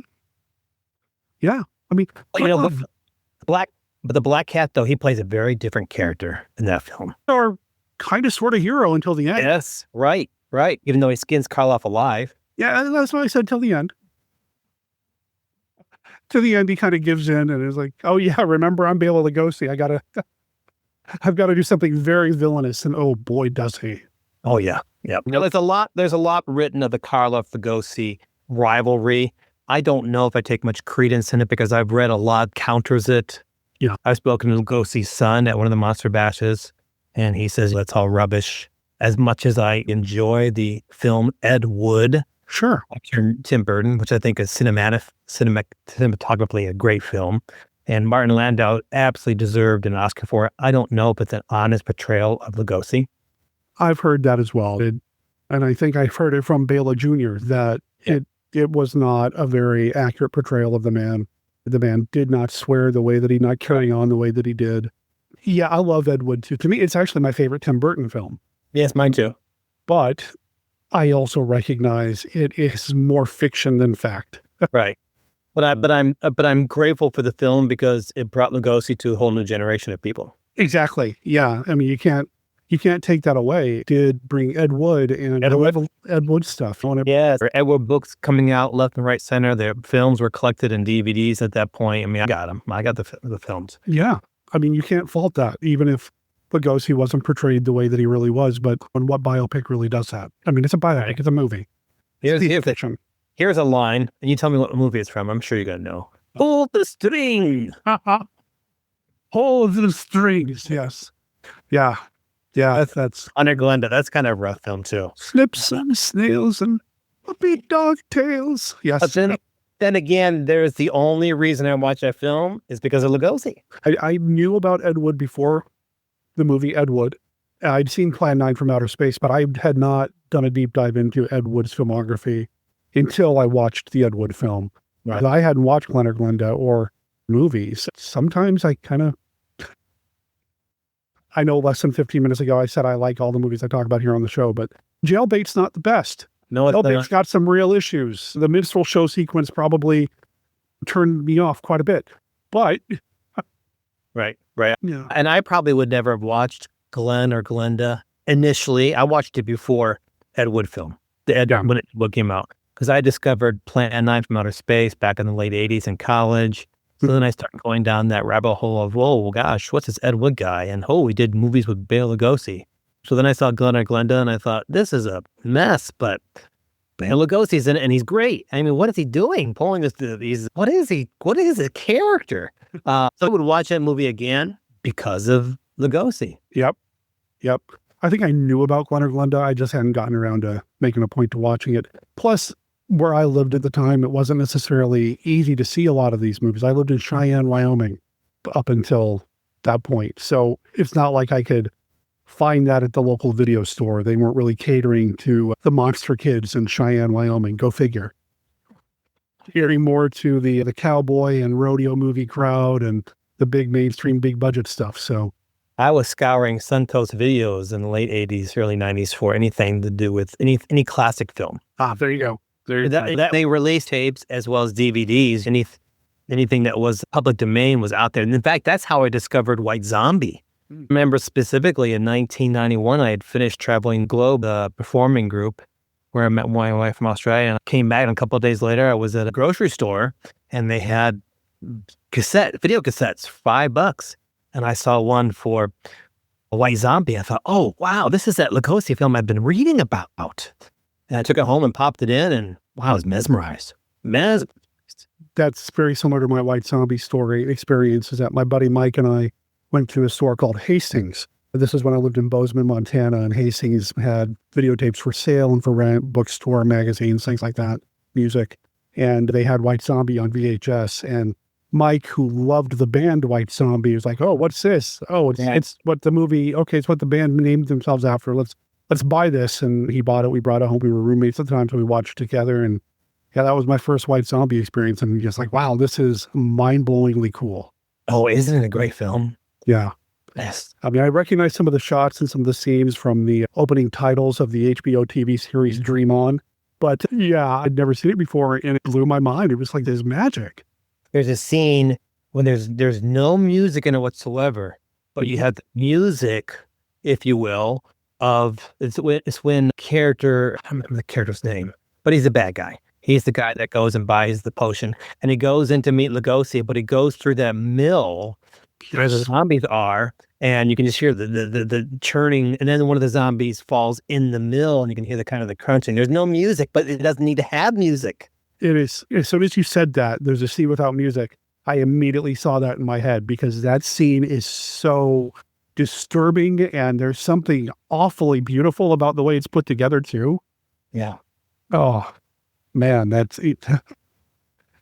Yeah. I mean, the Black Cat, though, he plays a very different character in that film. Or kind of sort of hero until the end. Yes, right. Even though he skins Karloff alive. Yeah, that's what I said till the end. To the end, he kind of gives in and is like, oh yeah, remember, I'm Bela Lugosi. I've got to do something very villainous. And oh boy, does he. Oh yeah. Yeah. There's a lot written of the Karloff-Lugosi rivalry. I don't know if I take much credence in it because I've read a lot counters it. Yeah. I've spoken to Lugosi's son at one of the Monster Bashes, and he says that's all rubbish. As much as I enjoy the film Ed Wood, sure, Tim Burton, which I think is cinematographically a great film, and Martin Landau absolutely deserved an Oscar for it. I don't know if it's an honest portrayal of Lugosi. I've heard that as well, and I think I've heard it from Bela Jr. that it was not a very accurate portrayal of the man. The man did not swear the way that he, not carrying on the way that he did. Yeah, I love Ed Wood too. To me, it's actually my favorite Tim Burton film. Yes, mine too. But I also recognize it is more fiction than fact. Right. But I'm grateful for the film because it brought Lugosi to a whole new generation of people. Exactly. Yeah. I mean, you can't take that away. It did bring Ed Wood and Ed Wood stuff. Yes. Ed Wood books coming out left and right center. Their films were collected in DVDs at that point. I mean, I got them. I got the films. Yeah. I mean, you can't fault that, even if Lugosi wasn't portrayed the way that he really was. But what biopic really does that? I mean, it's a biopic. It's a movie. Here's a line, and you tell me what movie it's from. I'm sure you're going to know. Pull the string. Pull the strings. Yes. Yeah. Yeah. That's Under Glenda. That's kind of a rough film, too. Snips and snails and Puppy dog tails. Yes. But then again, there's the only reason I watched that film is because of Lugosi. I knew about Ed Wood before the movie Ed Wood. I'd seen Plan 9 from Outer Space, but I had not done a deep dive into Ed Wood's filmography until I watched the Ed Wood film. Right. I hadn't watched Glen or Glenda or movies. Sometimes I know less than 15 minutes ago I said I like all the movies I talk about here on the show, but Jailbait's not the best. No, Jailbait's got some real issues. The minstrel show sequence probably turned me off quite a bit, but... Right. Yeah. And I probably would never have watched Glen or Glenda initially. I watched it before Ed Wood film, when Ed Wood came out, because I discovered Plan 9 from Outer Space back in the late 80s in college. So then I started going down that rabbit hole of, whoa, gosh, what's this Ed Wood guy? And we did movies with Bela Lugosi. So then I saw Glen or Glenda, and I thought, this is a mess, but Bela Lugosi's in it, and he's great. I mean, what is he doing? Pulling these, what is he? What is his character? So I would watch that movie again because of Lugosi. Yep. I think I knew about Glen or Glenda. I just hadn't gotten around to making a point to watching it. Plus, where I lived at the time, it wasn't necessarily easy to see a lot of these movies. I lived in Cheyenne, Wyoming up until that point. So it's not like I could find that at the local video store. They weren't really catering to the monster kids in Cheyenne, Wyoming. Go figure. Hearing more to the cowboy and rodeo movie crowd and the big mainstream, big budget stuff. So I was scouring Sunto's videos in the late 80s, early 90s for anything to do with any classic film. There you go. They released tapes as well as DVDs. Anything that was public domain was out there. And in fact, that's how I discovered White Zombie. I remember specifically in 1991, I had finished Traveling Globe, the performing group, where I met my wife from Australia. And I came back, and a couple of days later, I was at a grocery store, and they had video cassettes, $5. And I saw one for White Zombie. I thought, oh, wow, this is that Lugosi film I've been reading about. And I took it home and popped it in, and wow, I was mesmerized. That's very similar to my White Zombie story experience, is that my buddy Mike and I went to a store called Hastings. This is when I lived in Bozeman, Montana, and Hastings had videotapes for sale and for rent, bookstore, magazines, things like that, music. And they had White Zombie on VHS. And Mike, who loved the band White Zombie, was like, oh, what's this? Oh, it's what the movie, okay, it's what the band named themselves after. Let's buy this. And he bought it. We brought it home. We were roommates at the time, so we watched it together. And yeah, that was my first White Zombie experience. And just like, wow, this is mind-blowingly cool. Oh, isn't it a great film? Yeah. Yes. I mean, I recognize some of the shots and some of the scenes from the opening titles of the HBO TV series Dream On. But yeah, I'd never seen it before, and it blew my mind. It was like this magic. There's a scene when there's no music in it whatsoever, but you have the music, if you will, of it's when character, I don't remember the character's name, but he's a bad guy. He's the guy that goes and buys the potion, and he goes in to meet Lugosi, but he goes through that mill where the zombies are, and you can just hear the churning, and then one of the zombies falls in the mill, and you can hear the kind of the crunching. There's no music, but it doesn't need to have music. It is. As soon as you said that, there's a scene without music, I immediately saw that in my head, because that scene is so disturbing, and there's something awfully beautiful about the way it's put together too. Yeah. Oh, man, that's it.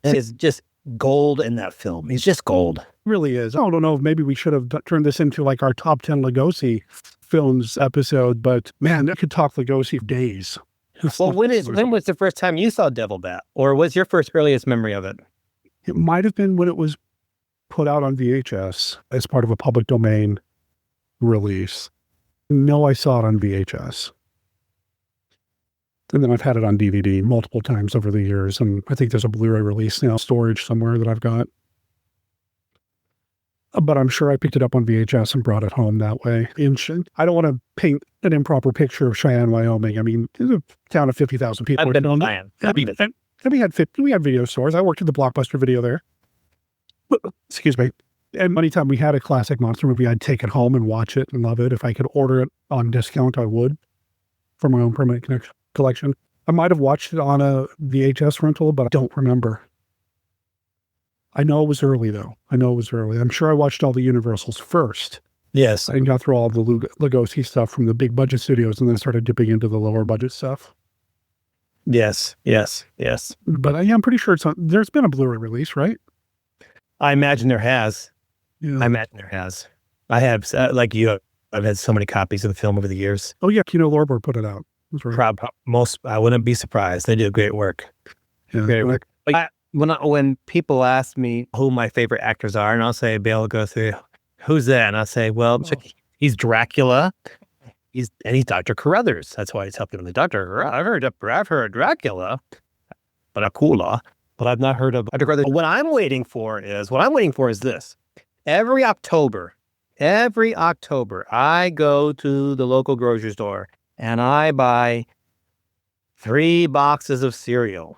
It's just gold in that film. He's just gold. It really is. I don't know if maybe we should have turned this into like our top 10 Lugosi films episode, but man, I could talk Lugosi for days. Well, when was the first time you saw Devil Bat? Or was your first earliest memory of it? It might have been when it was put out on VHS as part of a public domain release. No, I saw it on VHS. And then I've had it on DVD multiple times over the years. And I think there's a Blu-ray release now, storage somewhere that I've got. But I'm sure I picked it up on VHS and brought it home that way. I don't want to paint an improper picture of Cheyenne, Wyoming. I mean, it's a town of 50,000 people. I've been to Cheyenne. We had video stores. I worked at the Blockbuster video there. Excuse me. And anytime we had a classic monster movie, I'd take it home and watch it and love it. If I could order it on discount, I would, for my own permanent collection. I might have watched it on a VHS rental, but I don't remember. I know it was early, though. I'm sure I watched all the Universals first. Yes. I got through all the Lugosi stuff from the big budget studios and then started dipping into the lower budget stuff. Yes. But yeah, I'm pretty sure there's been a Blu-ray release, right? I imagine there has. Yeah. I imagine there has. I have, like you, I've had so many copies of the film over the years. Oh yeah, Kino Lorber put it out. That's right. I wouldn't be surprised. They do great work. Yeah, Great work. When people ask me who my favorite actors are, and I'll say, they'll go through, who's that? And I'll say, well, he's Dracula. He's Dr. Carruthers. That's why he's helping the doctor. I've heard Dracula, but I've not heard of Dr. Carruthers. What I'm waiting for is this. Every October, I go to the local grocery store and I buy 3 boxes of cereal.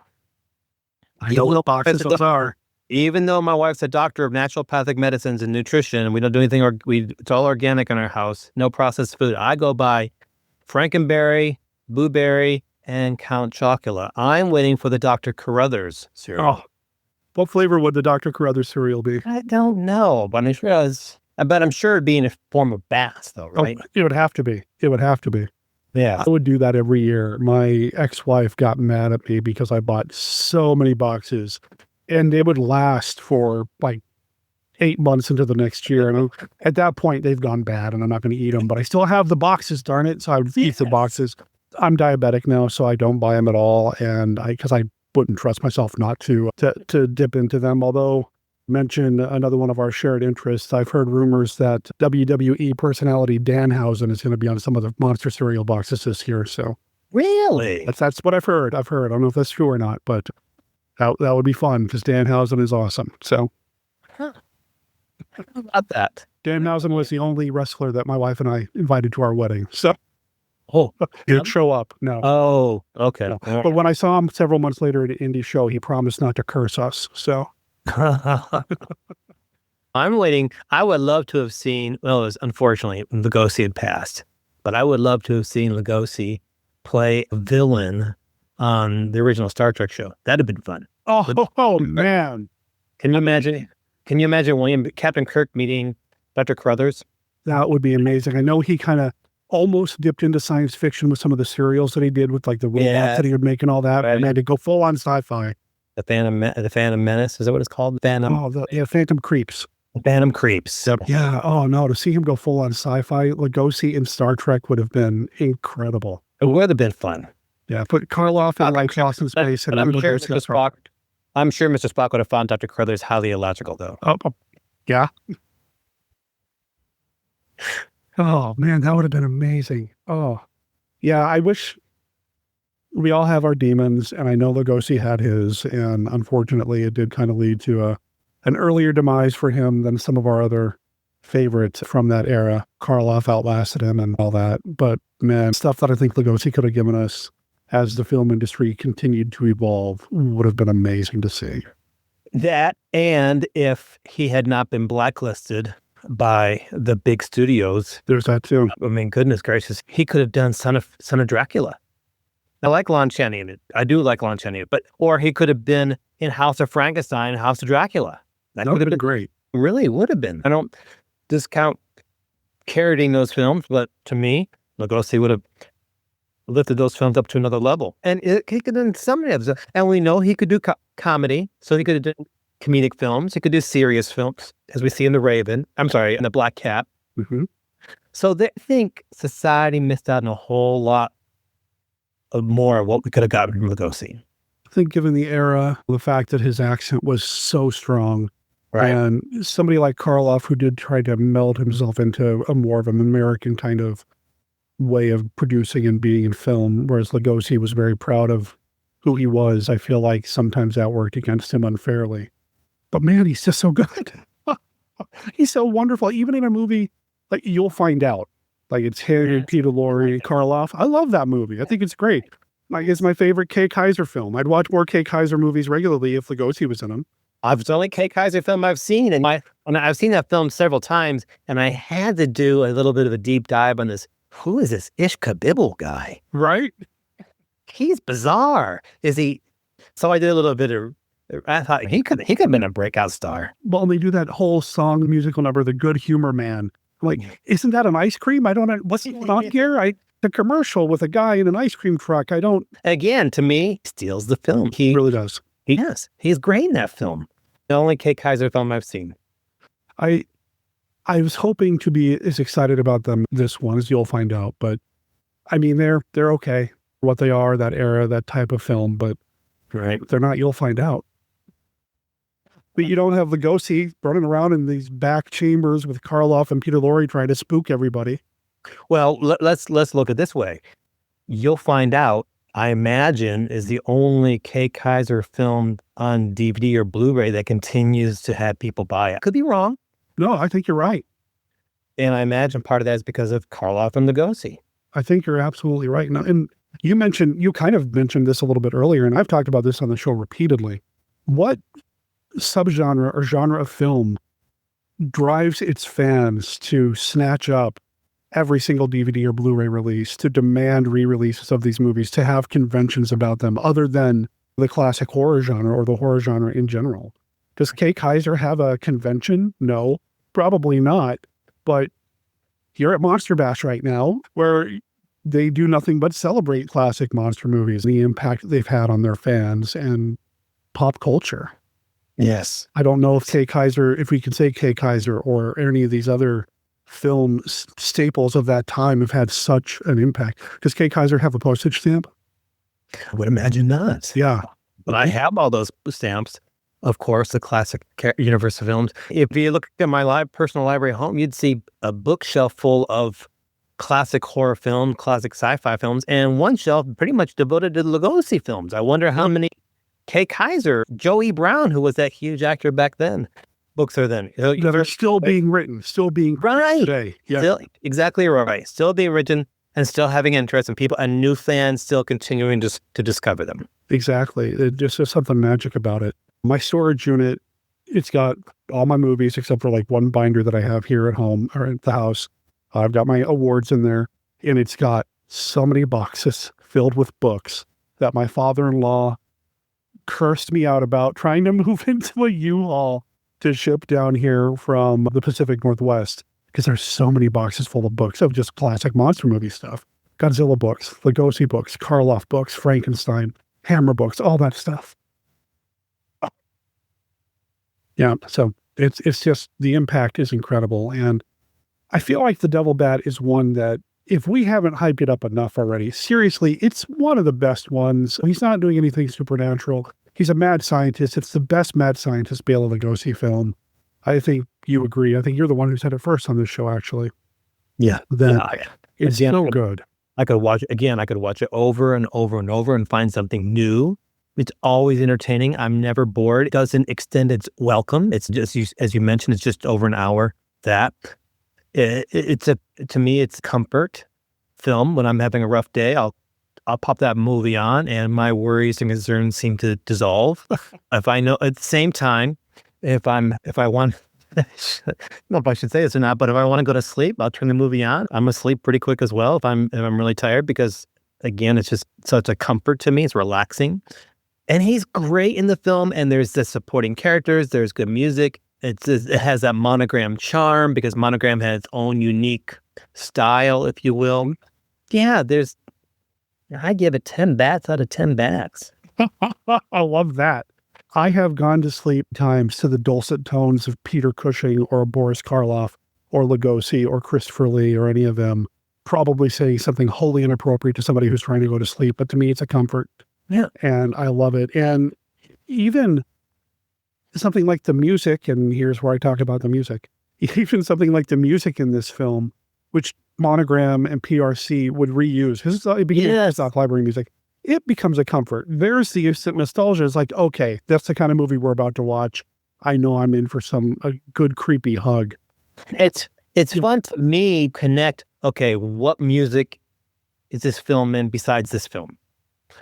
I know what boxes those are. Even though my wife's a doctor of naturopathic medicines and nutrition, and we don't do anything, it's all organic in our house, no processed food. I go buy Frankenberry, Blueberry, and Count Chocula. I'm waiting for the Dr. Carruthers cereal. Oh, what flavor would the Dr. Carruthers cereal be? I don't know, but I'm sure it'd be in a form of Bass, though, right? Oh, it would have to be. Yeah. I would do that every year. My ex-wife got mad at me because I bought so many boxes, and they would last for like 8 months into the next year. And at that point, they've gone bad, and I'm not going to eat them. But I still have the boxes, darn it. So I would eat the boxes. I'm diabetic now, so I don't buy them at all, and because I wouldn't trust myself not to dip into them. Although, mention another one of our shared interests, I've heard rumors that WWE personality Danhausen is going to be on some of the Monster cereal boxes this year. So really, that's what I've heard. I don't know if that's true or not, but that would be fun because Danhausen is awesome. So, how about that? Danhausen was the only wrestler that my wife and I invited to our wedding. So, he didn't show up. No. Oh, okay. No. But when I saw him several months later at an indie show, he promised not to curse us. So. I'm waiting. I would love to have seen, unfortunately, Lugosi had passed, but I would love to have seen Lugosi play a villain on the original Star Trek show. That'd have been fun. Oh man. Can you imagine Captain Kirk meeting Dr. Carruthers? That would be amazing. I know he kind of almost dipped into science fiction with some of the serials that he did with like the robots that he would make and all that. Right. And had to go full on sci-fi. The Phantom Menace, is that what it's called? Phantom Creeps. Phantom Creeps. Yeah. Oh no, to see him go full on sci-fi, Lugosi in Star Trek would have been incredible. It would have been fun. Yeah, put Karloff in like Lost in Space, and I'm sure Mr. Spock would have found Dr. Carruthers highly illogical, though. Yeah. Oh man, that would have been amazing. Oh, yeah. I wish. We all have our demons, and I know Lugosi had his, and unfortunately it did kind of lead to an earlier demise for him than some of our other favorites from that era. Karloff outlasted him and all that. But man, stuff that I think Lugosi could have given us as the film industry continued to evolve would have been amazing to see. That, and if he had not been blacklisted by the big studios. There's that too. I mean, goodness gracious, he could have done Son of Dracula. I like Lon Chaney in it. I do like Lon Chaney, or he could have been in House of Frankenstein, House of Dracula. That would have been great. Really would have been. I don't discount parroting those films, but to me, Lugosi would have lifted those films up to another level. And he could have done some of them. And we know he could do comedy, so he could have done comedic films. He could do serious films, as we see in in The Black Cat. Mm-hmm. So I think society missed out on a whole lot more of what we could have gotten from Lugosi. I think given the era, the fact that his accent was so strong, right, and somebody like Karloff who did try to meld himself into a more of an American kind of way of producing and being in film, whereas Lugosi was very proud of who he was. I feel like sometimes that worked against him unfairly. But man, he's just so good. He's so wonderful. Even in a movie, like You'll Find Out. Like it's him, Peter Lorre, Karloff. I love that movie. I think it's great. Like it's my favorite Kay Kaiser film. I'd watch more Kay Kaiser movies regularly if Lugosi was in them. It's the only Kay Kaiser film I've seen, and I've seen that film several times, and I had to do a little bit of a deep dive on this. Who is this Ishka Bibble guy? Right? He's bizarre. Is he? So I did a little bit of. I thought he could have been a breakout star. Well, and they do that whole musical number, The Good Humor Man. Like, isn't that an ice cream? I don't know. What's going on here? The commercial with a guy in an ice cream truck, I don't... Again, to me, steals the film. He really does. Yes, he's great in that film. The only Kay Kaiser film I've seen. I was hoping to be as excited about them this one as you'll find out, but I mean, they're okay. What they are, that era, that type of film, but right. They're not, you'll find out. But you don't have Lugosi running around in these back chambers with Karloff and Peter Lorre trying to spook everybody. Well, let's look at it this way. You'll find out, I imagine, is the only Kay Kaiser film on DVD or Blu-ray that continues to have people buy it. Could be wrong. No, I think you're right. And I imagine part of that is because of Karloff and Lugosi. I think you're absolutely right. Now, and you kind of mentioned this a little bit earlier, and I've talked about this on the show repeatedly. What subgenre or genre of film drives its fans to snatch up every single DVD or Blu-ray release, to demand re-releases of these movies, to have conventions about them other than the classic horror genre or the horror genre in general? Does Kay Kaiser have a convention? No, probably not. But you're at Monster Bash right now, where they do nothing but celebrate classic monster movies, the impact they've had on their fans and pop culture. Yes. I don't know if Kay Kaiser, if we can say Kay Kaiser or any of these other film staples of that time have had such an impact. Does Kay Kaiser have a postage stamp? I would imagine not. Yeah. But I have all those stamps. Of course, the classic Universal films. If you look at my personal library at home, you'd see a bookshelf full of classic horror films, classic sci-fi films, and one shelf pretty much devoted to Lugosi films. I wonder how many Kay Kaiser, Joey Brown, who was that huge actor back then, books are then. That are still being written, still being right today. Yeah. Still, exactly right. Still being written and still having interest in people and new fans still continuing to discover them. Exactly. There's just something magic about it. My storage unit, it's got all my movies except for like one binder that I have here at home or at the house. I've got my awards in there, and it's got so many boxes filled with books that my father-in-law cursed me out about trying to move into a U-Haul to ship down here from the Pacific Northwest, because there's so many boxes full of books of just classic monster movie stuff. Godzilla books, Lugosi books, Karloff books, Frankenstein, Hammer books, all that stuff. Yeah, so it's just, the impact is incredible. And I feel like The Devil Bat is one that, if we haven't hyped it up enough already, seriously, it's one of the best ones. He's not doing anything supernatural. He's a mad scientist. It's the best mad scientist Bela Lugosi film. I think you agree. I think you're the one who said it first on this show, actually. Yeah. It's so good. I could watch it over and over and over and find something new. It's always entertaining. I'm never bored. It doesn't extend its welcome. It's just, as you mentioned, it's just over an hour. To me, it's comfort film. When I'm having a rough day, I'll pop that movie on and my worries and concerns seem to dissolve. If I know at the same time, if I want, I don't know if I should say this or not, but if I want to go to sleep, I'll turn the movie on. I'm asleep pretty quick as well if I'm really tired, because again, it's just such a comfort to me. It's relaxing. And he's great in the film, and there's the supporting characters, there's good music. It has that Monogram charm, because Monogram has its own unique style, if you will. Yeah, I give it 10 bats out of 10 bats. I love that. I have gone to sleep times to the dulcet tones of Peter Cushing or Boris Karloff or Lugosi or Christopher Lee or any of them, probably saying something wholly inappropriate to somebody who's trying to go to sleep. But to me, it's a comfort. Yeah. And I love it. And even something like the music, and here's where I talk about the music, even something like the music in this film, which Monogram and PRC would reuse, because it became stock library music, it becomes a comfort. There's the instant nostalgia. It's like, okay, that's the kind of movie we're about to watch. I know I'm in for a good creepy hug. It's fun to me connect, okay, what music is this film in besides this film?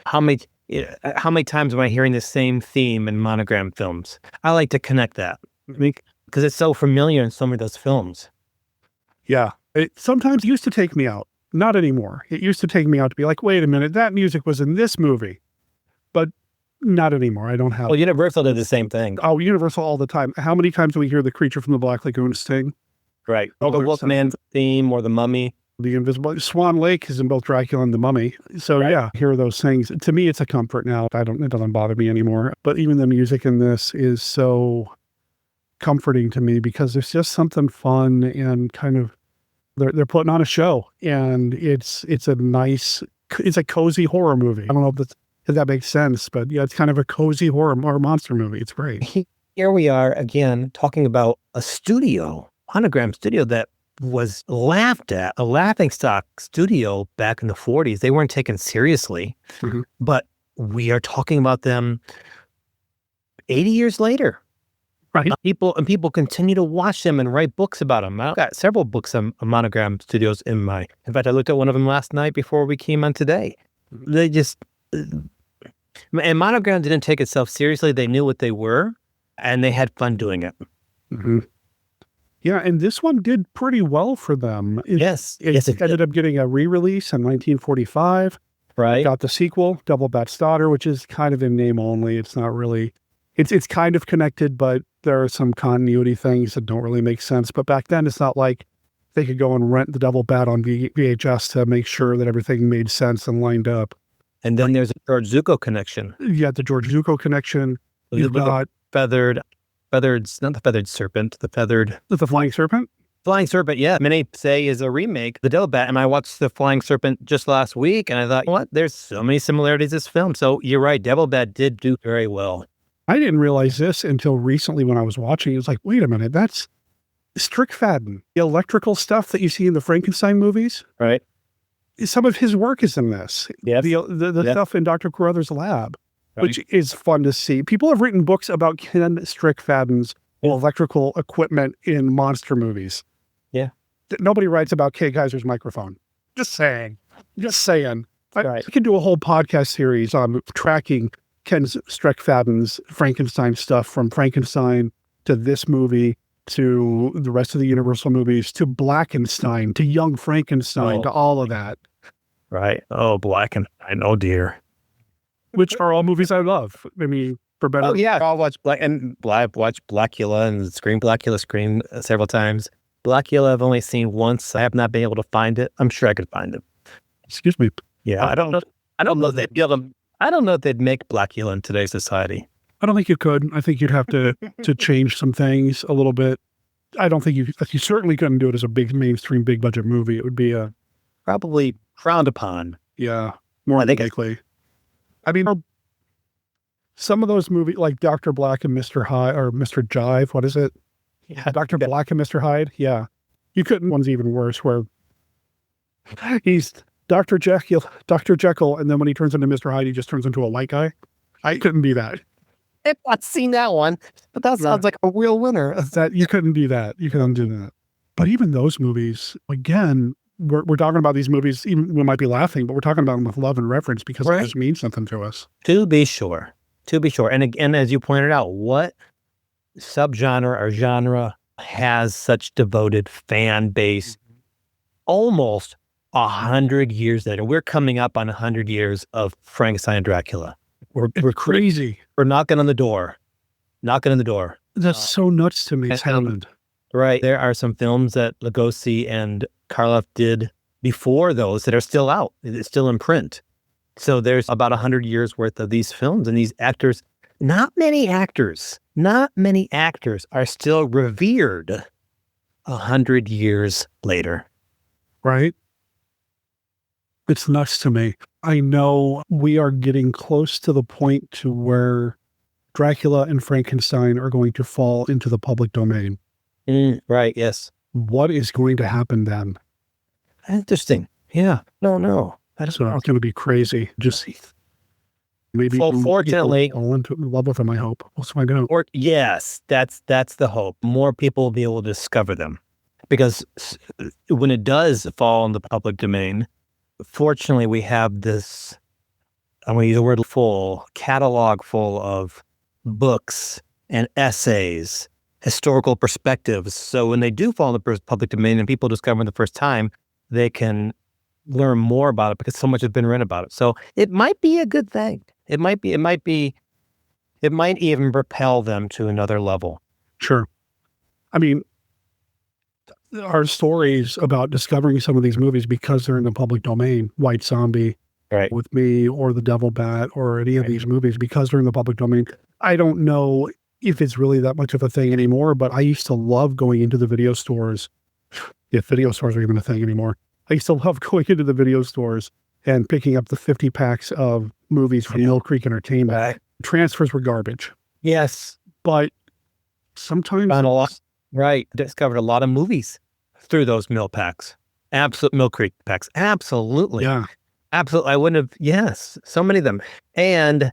How many times am I hearing the same theme in Monogram films? I like to connect that because it's so familiar in some of those films. Yeah. It sometimes used to take me out. Not anymore. It used to take me out to be like, wait a minute, that music was in this movie. But not anymore. I don't have. Well, Universal did the same thing. Oh, Universal all the time. How many times do we hear the Creature from the Black Lagoon sing? Right. Or the Wolfman theme or the Mummy. The Invisible Swan Lake is in both Dracula and The Mummy. So yeah, hear those things. To me, it's a comfort now. It doesn't bother me anymore. But even the music in this is so comforting to me because there's just something fun and kind of they're putting on a show, and it's a cozy horror movie. I don't know if that makes sense, but yeah, it's kind of a cozy horror or monster movie. It's great. Here we are again talking about a monogram studio that was laughed at, a laughingstock studio back in the 40s. They weren't taken seriously, but we are talking about them 80 years later. Right. People continue to watch them and write books about them. I've got several books on Monogram Studios in fact, I looked at one of them last night before we came on today. They just, and Monogram didn't take itself seriously. They knew what they were, and they had fun doing it. Yeah, and this one did pretty well for them. It ended up getting a re-release in 1945. Right. Got the sequel, Devil Bat's Daughter, which is kind of in name only. It's not really, it's kind of connected, but there are some continuity things that don't really make sense. But back then, it's not like they could go and rent the Devil Bat on VHS to make sure that everything made sense and lined up. And then there's a George Zucco connection. You got the George Zucco connection. You've got feathered, not the feathered serpent, the flying serpent? Flying Serpent, yeah. Many say is a remake, The Devil Bat, and I watched The Flying Serpent just last week, and I thought, what? There's so many similarities to this film. So you're right, Devil Bat did do very well. I didn't realize this until recently when I was watching. It was like, wait a minute, that's Strickfaden. The electrical stuff that you see in the Frankenstein movies. Right. Some of his work is in this. Yes. The stuff in Dr. Carruthers' lab, which is fun to see. People have written books about Ken Strickfaden's electrical equipment in monster movies. Yeah. Nobody writes about Kay Geyser's microphone. Just saying. I could do a whole podcast series on tracking Ken Strickfaden's Frankenstein stuff from Frankenstein to this movie to the rest of the Universal movies to Blackenstein to Young Frankenstein to all of that. Right. Oh, Blackenstein. Oh, dear. Which are all movies I love. I mean, for better. Oh, yeah. I'll watch I've watched Blackula and Blackula several times. Blackula I've only seen once. I have not been able to find it. I'm sure I could find it. Excuse me. Yeah, I don't know if they'd make Blackula in today's society. I don't think you could. I think you'd have to change some things a little bit. I don't think you certainly couldn't do it as a big mainstream, big budget movie. It would be probably frowned upon. Yeah, more likely. I mean, some of those movies like Dr. Black and Mr. Hyde or Mr. Jive, what is it? Yeah, Dr. Black and Mr. Hyde. Yeah, you couldn't. One's even worse, where he's Dr. Jekyll, and then when he turns into Mr. Hyde, he just turns into a light guy. I couldn't be that. I've not seen that one, but that sounds like a real winner. That you couldn't do that. You couldn't do that. But even those movies, again, we're talking about these movies. Even we might be laughing, but we're talking about them with love and reverence because it just means something to us. To be sure. And again, as you pointed out, what subgenre or genre has such devoted fan base almost 100 years later? We're coming up on 100 years of Frankenstein and Dracula. We're crazy. We're knocking on the door. That's so nuts to me. It's happened. Right. There are some films that Lugosi and Karloff did before those that are still out. It's still in print. So there's about 100 years worth of these films, and these actors, not many actors are still revered 100 years later. Right? It's nuts to me. I know we are getting close to the point to where Dracula and Frankenstein are going to fall into the public domain. Right, yes. What is going to happen then? Interesting. Yeah. No. It's going to be crazy. Just maybe. Well, fortunately, I'll into love with them, I hope. What's my going? Yes, that's the hope. More people will be able to discover them, because when it does fall in the public domain, fortunately, we have this, I'm going to use the word full, catalog full of books and essays, historical perspectives. So when they do fall in the public domain and people discover them the first time, they can learn more about it because so much has been written about it. So it might be a good thing. It might even propel them to another level. Sure. I mean, our stories about discovering some of these movies because they're in the public domain, White Zombie, right, with me, or The Devil Bat, or any of these movies, because they're in the public domain. I don't know if it's really that much of a thing anymore, but I used to love going into the video stores. If video stores are even a thing anymore. I used to love going into the video stores and picking up the 50 packs of movies from Mill Creek Entertainment. Right. Transfers were garbage. Yes. But sometimes... Found a lot. Right. Discovered a lot of movies through those Mill packs. Mill Creek packs. Absolutely. Yeah. Absolutely. I wouldn't have... Yes. So many of them. And,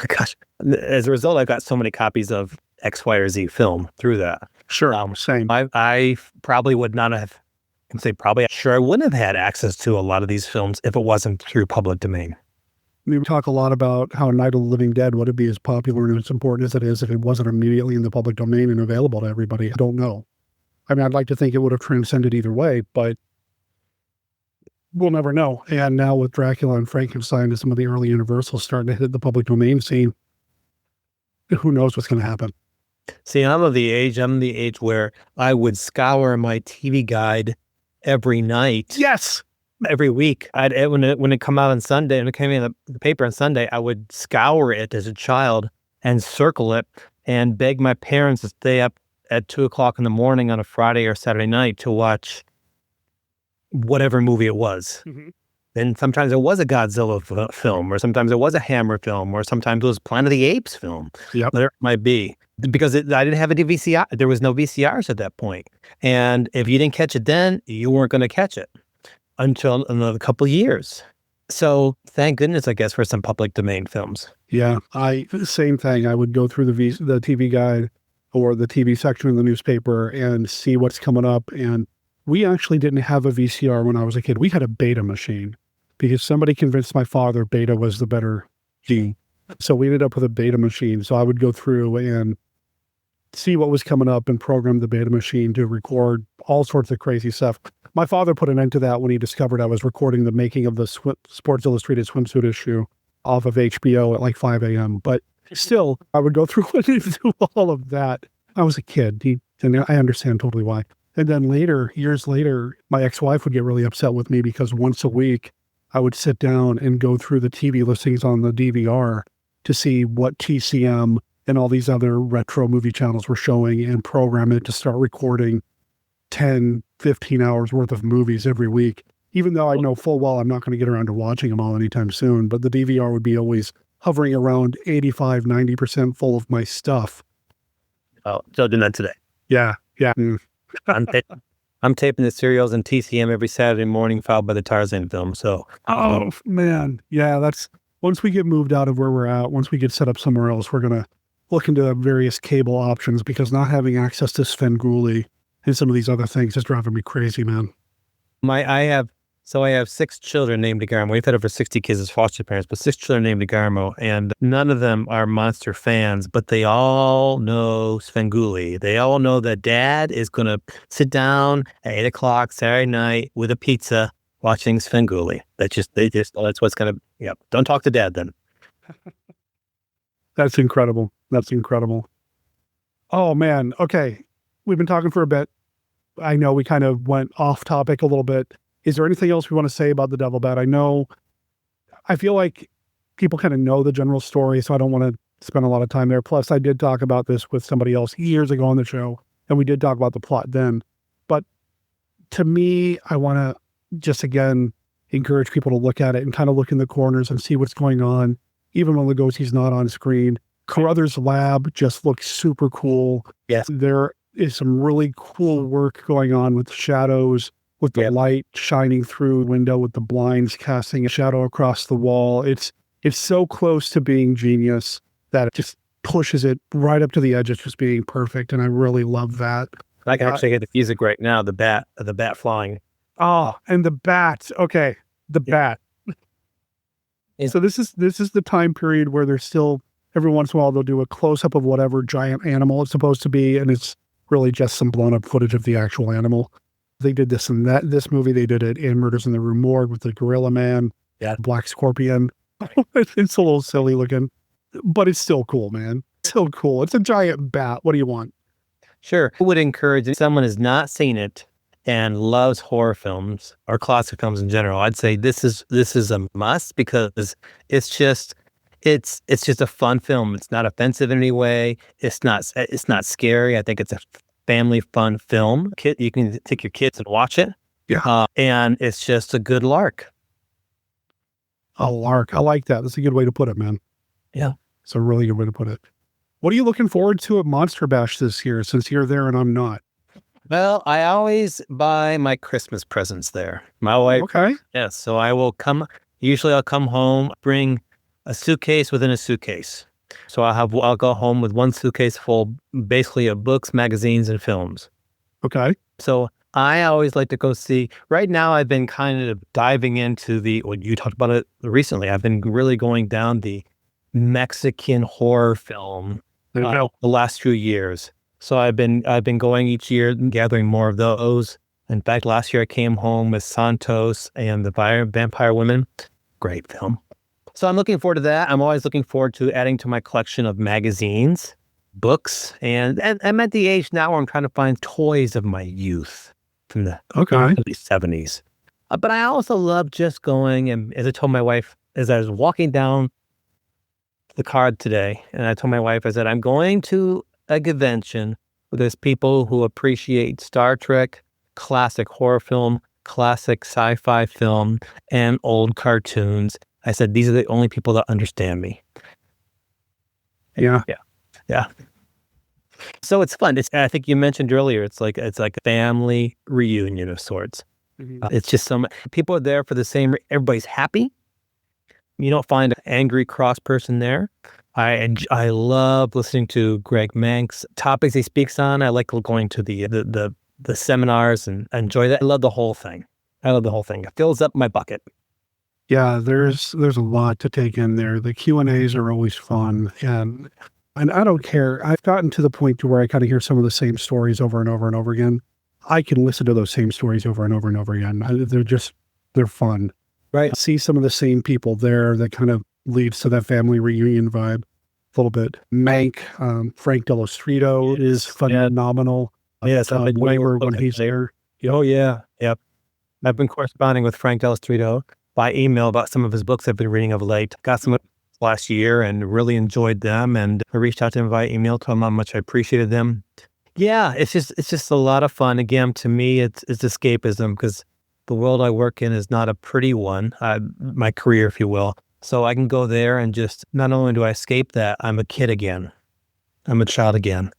gosh, as a result, I've got so many copies of X, Y, or Z film through that. Sure. Same. I probably would not have... I wouldn't have had access to a lot of these films if it wasn't through public domain. We talk a lot about how Night of the Living Dead would be as popular and as important as it is if it wasn't immediately in the public domain and available to everybody. I don't know. I mean, I'd like to think it would have transcended either way, but we'll never know. And now with Dracula and Frankenstein and some of the early Universals starting to hit the public domain scene, who knows what's going to happen. See, I'm the age where I would scour my TV guide every night. Yes. Every week. When it come out on Sunday, and it came in the paper on Sunday, I would scour it as a child and circle it and beg my parents to stay up at 2:00 in the morning on a Friday or Saturday night to watch whatever movie it was. Mm-hmm. And sometimes it was a Godzilla film, or sometimes it was a Hammer film, or sometimes it was Planet of the Apes film. Yep. Whatever it might be. Because I didn't have a VCR. There was no VCRs at that point. And if you didn't catch it then, you weren't going to catch it until another couple of years. So thank goodness, I guess, for some public domain films. Yeah, same thing. I would go through the TV guide or the TV section in the newspaper and see what's coming up. And we actually didn't have a VCR when I was a kid. We had a Beta machine because somebody convinced my father Beta was the better gene. So we ended up with a Beta machine. So I would go through and see what was coming up and program the Beta machine to record all sorts of crazy stuff. My father put an end to that when he discovered I was recording the making of the Sports Illustrated swimsuit issue off of HBO at like 5 a.m. But still, I would go through and do all of that. I was a kid, and I understand totally why. And then later, years later, my ex-wife would get really upset with me because once a week, I would sit down and go through the TV listings on the DVR to see what TCM and all these other retro movie channels were showing and program it to start recording 10, 15 hours worth of movies every week, even though I know full well I'm not going to get around to watching them all anytime soon. But the DVR would be always hovering around 85, 90% full of my stuff. Oh, still doing that today. Yeah. Yeah. I'm taping the serials and TCM every Saturday morning, followed by the Tarzan film. So, oh man, yeah. That's once we get moved out of where we're at. Once we get set up somewhere else, we're gonna look into various cable options because not having access to Svengoolie and some of these other things is driving me crazy, man. I have 6 children named DeGarmo. We've had over 60 kids as foster parents, but 6 children named DeGarmo, and none of them are monster fans, but they all know Svengoolie. They all know that Dad is going to sit down at 8:00 Saturday night with a pizza watching Svengoolie. That's what's going to, yeah. Don't talk to Dad then. That's incredible. That's incredible. Oh man. Okay. We've been talking for a bit. I know we kind of went off topic a little bit. Is there anything else we want to say about the Devil Bat? I feel like people kind of know the general story, so I don't want to spend a lot of time there. Plus, I did talk about this with somebody else years ago on the show, and we did talk about the plot then. But to me, I want to just, again, encourage people to look at it and kind of look in the corners and see what's going on, even when Lugosi's not on screen. Carruthers' lab just looks super cool. Yes. There is some really cool work going on with shadows, with the light shining through the window, with the blinds casting a shadow across the wall. It's so close to being genius that it just pushes it right up to the edge of just being perfect. And I really love that. I can actually hear the music right now, the bat flying. Oh, and the bat. Okay. The bat. So this is the time period where there's still, every once in a while, they'll do a close-up of whatever giant animal it's supposed to be, and it's really just some blown-up footage of the actual animal. They did this in this movie. They did it in Murders in the Rue Morgue with the Gorilla Man, Black Scorpion. It's a little silly looking, but it's still cool, man. It's still cool. It's a giant bat. What do you want? Sure. I would encourage, if someone has not seen it, and loves horror films or classic films in general, I'd say this is a must because it's just a fun film. It's not offensive in any way. It's not scary. I think it's a family fun film. You can take your kids and watch it. Yeah. And it's just a good lark. A lark. I like that. That's a good way to put it, man. Yeah. It's a really good way to put it. What are you looking forward to at Monster Bash this year, since you're there and I'm not? Well, I always buy my Christmas presents there. My wife. Okay. Yes. So I will usually I'll come home, bring a suitcase within a suitcase. So I'll go home with one suitcase full basically of books, magazines, and films. Okay. So I always like to go see. Right now, I've been kind of diving into you talked about it recently. I've been really going down the Mexican horror film the last few years. So I've been going each year and gathering more of those. In fact, last year I came home with Santos and the Vampire Women. Great film. So I'm looking forward to that. I'm always looking forward to adding to my collection of magazines, books, and I'm at the age now where I'm trying to find toys of my youth from the early 70s. But I also love just going, and as I told my wife, as I was walking down the car today, and I told my wife, I said, I'm going to a convention where there's people who appreciate Star Trek, classic horror film, classic sci-fi film, and old cartoons. I said, these are the only people that understand me. Yeah. So it's fun. I think you mentioned earlier, it's like a family reunion of sorts. Mm-hmm. It's just people are there for the same. Everybody's happy. You don't find an angry, cross person there. I love listening to Greg Manx topics he speaks on. I like going to the seminars and enjoy that. I love the whole thing. It fills up my bucket. Yeah, there's a lot to take in there. The Q&As are always fun, and I don't care. I've gotten to the point to where I kind of hear some of the same stories over and over and over again. I can listen to those same stories over and over and over again. They're fun. Right. See some of the same people there that kind of leads to that family reunion vibe a little bit. Mank, Frank Dell'Ostrito is phenomenal. Yes, I've been whenever when he's there. Oh yeah, yep. I've been corresponding with Frank Dell'Ostrito by email about some of his books I've been reading of late. Got some last year and really enjoyed them, and I reached out to him via email, told him how much I appreciated them. Yeah, it's just a lot of fun. Again, to me, it's escapism because the world I work in is not a pretty one, my career, if you will. So I can go there and just, not only do I escape that, I'm a kid again. I'm a child again.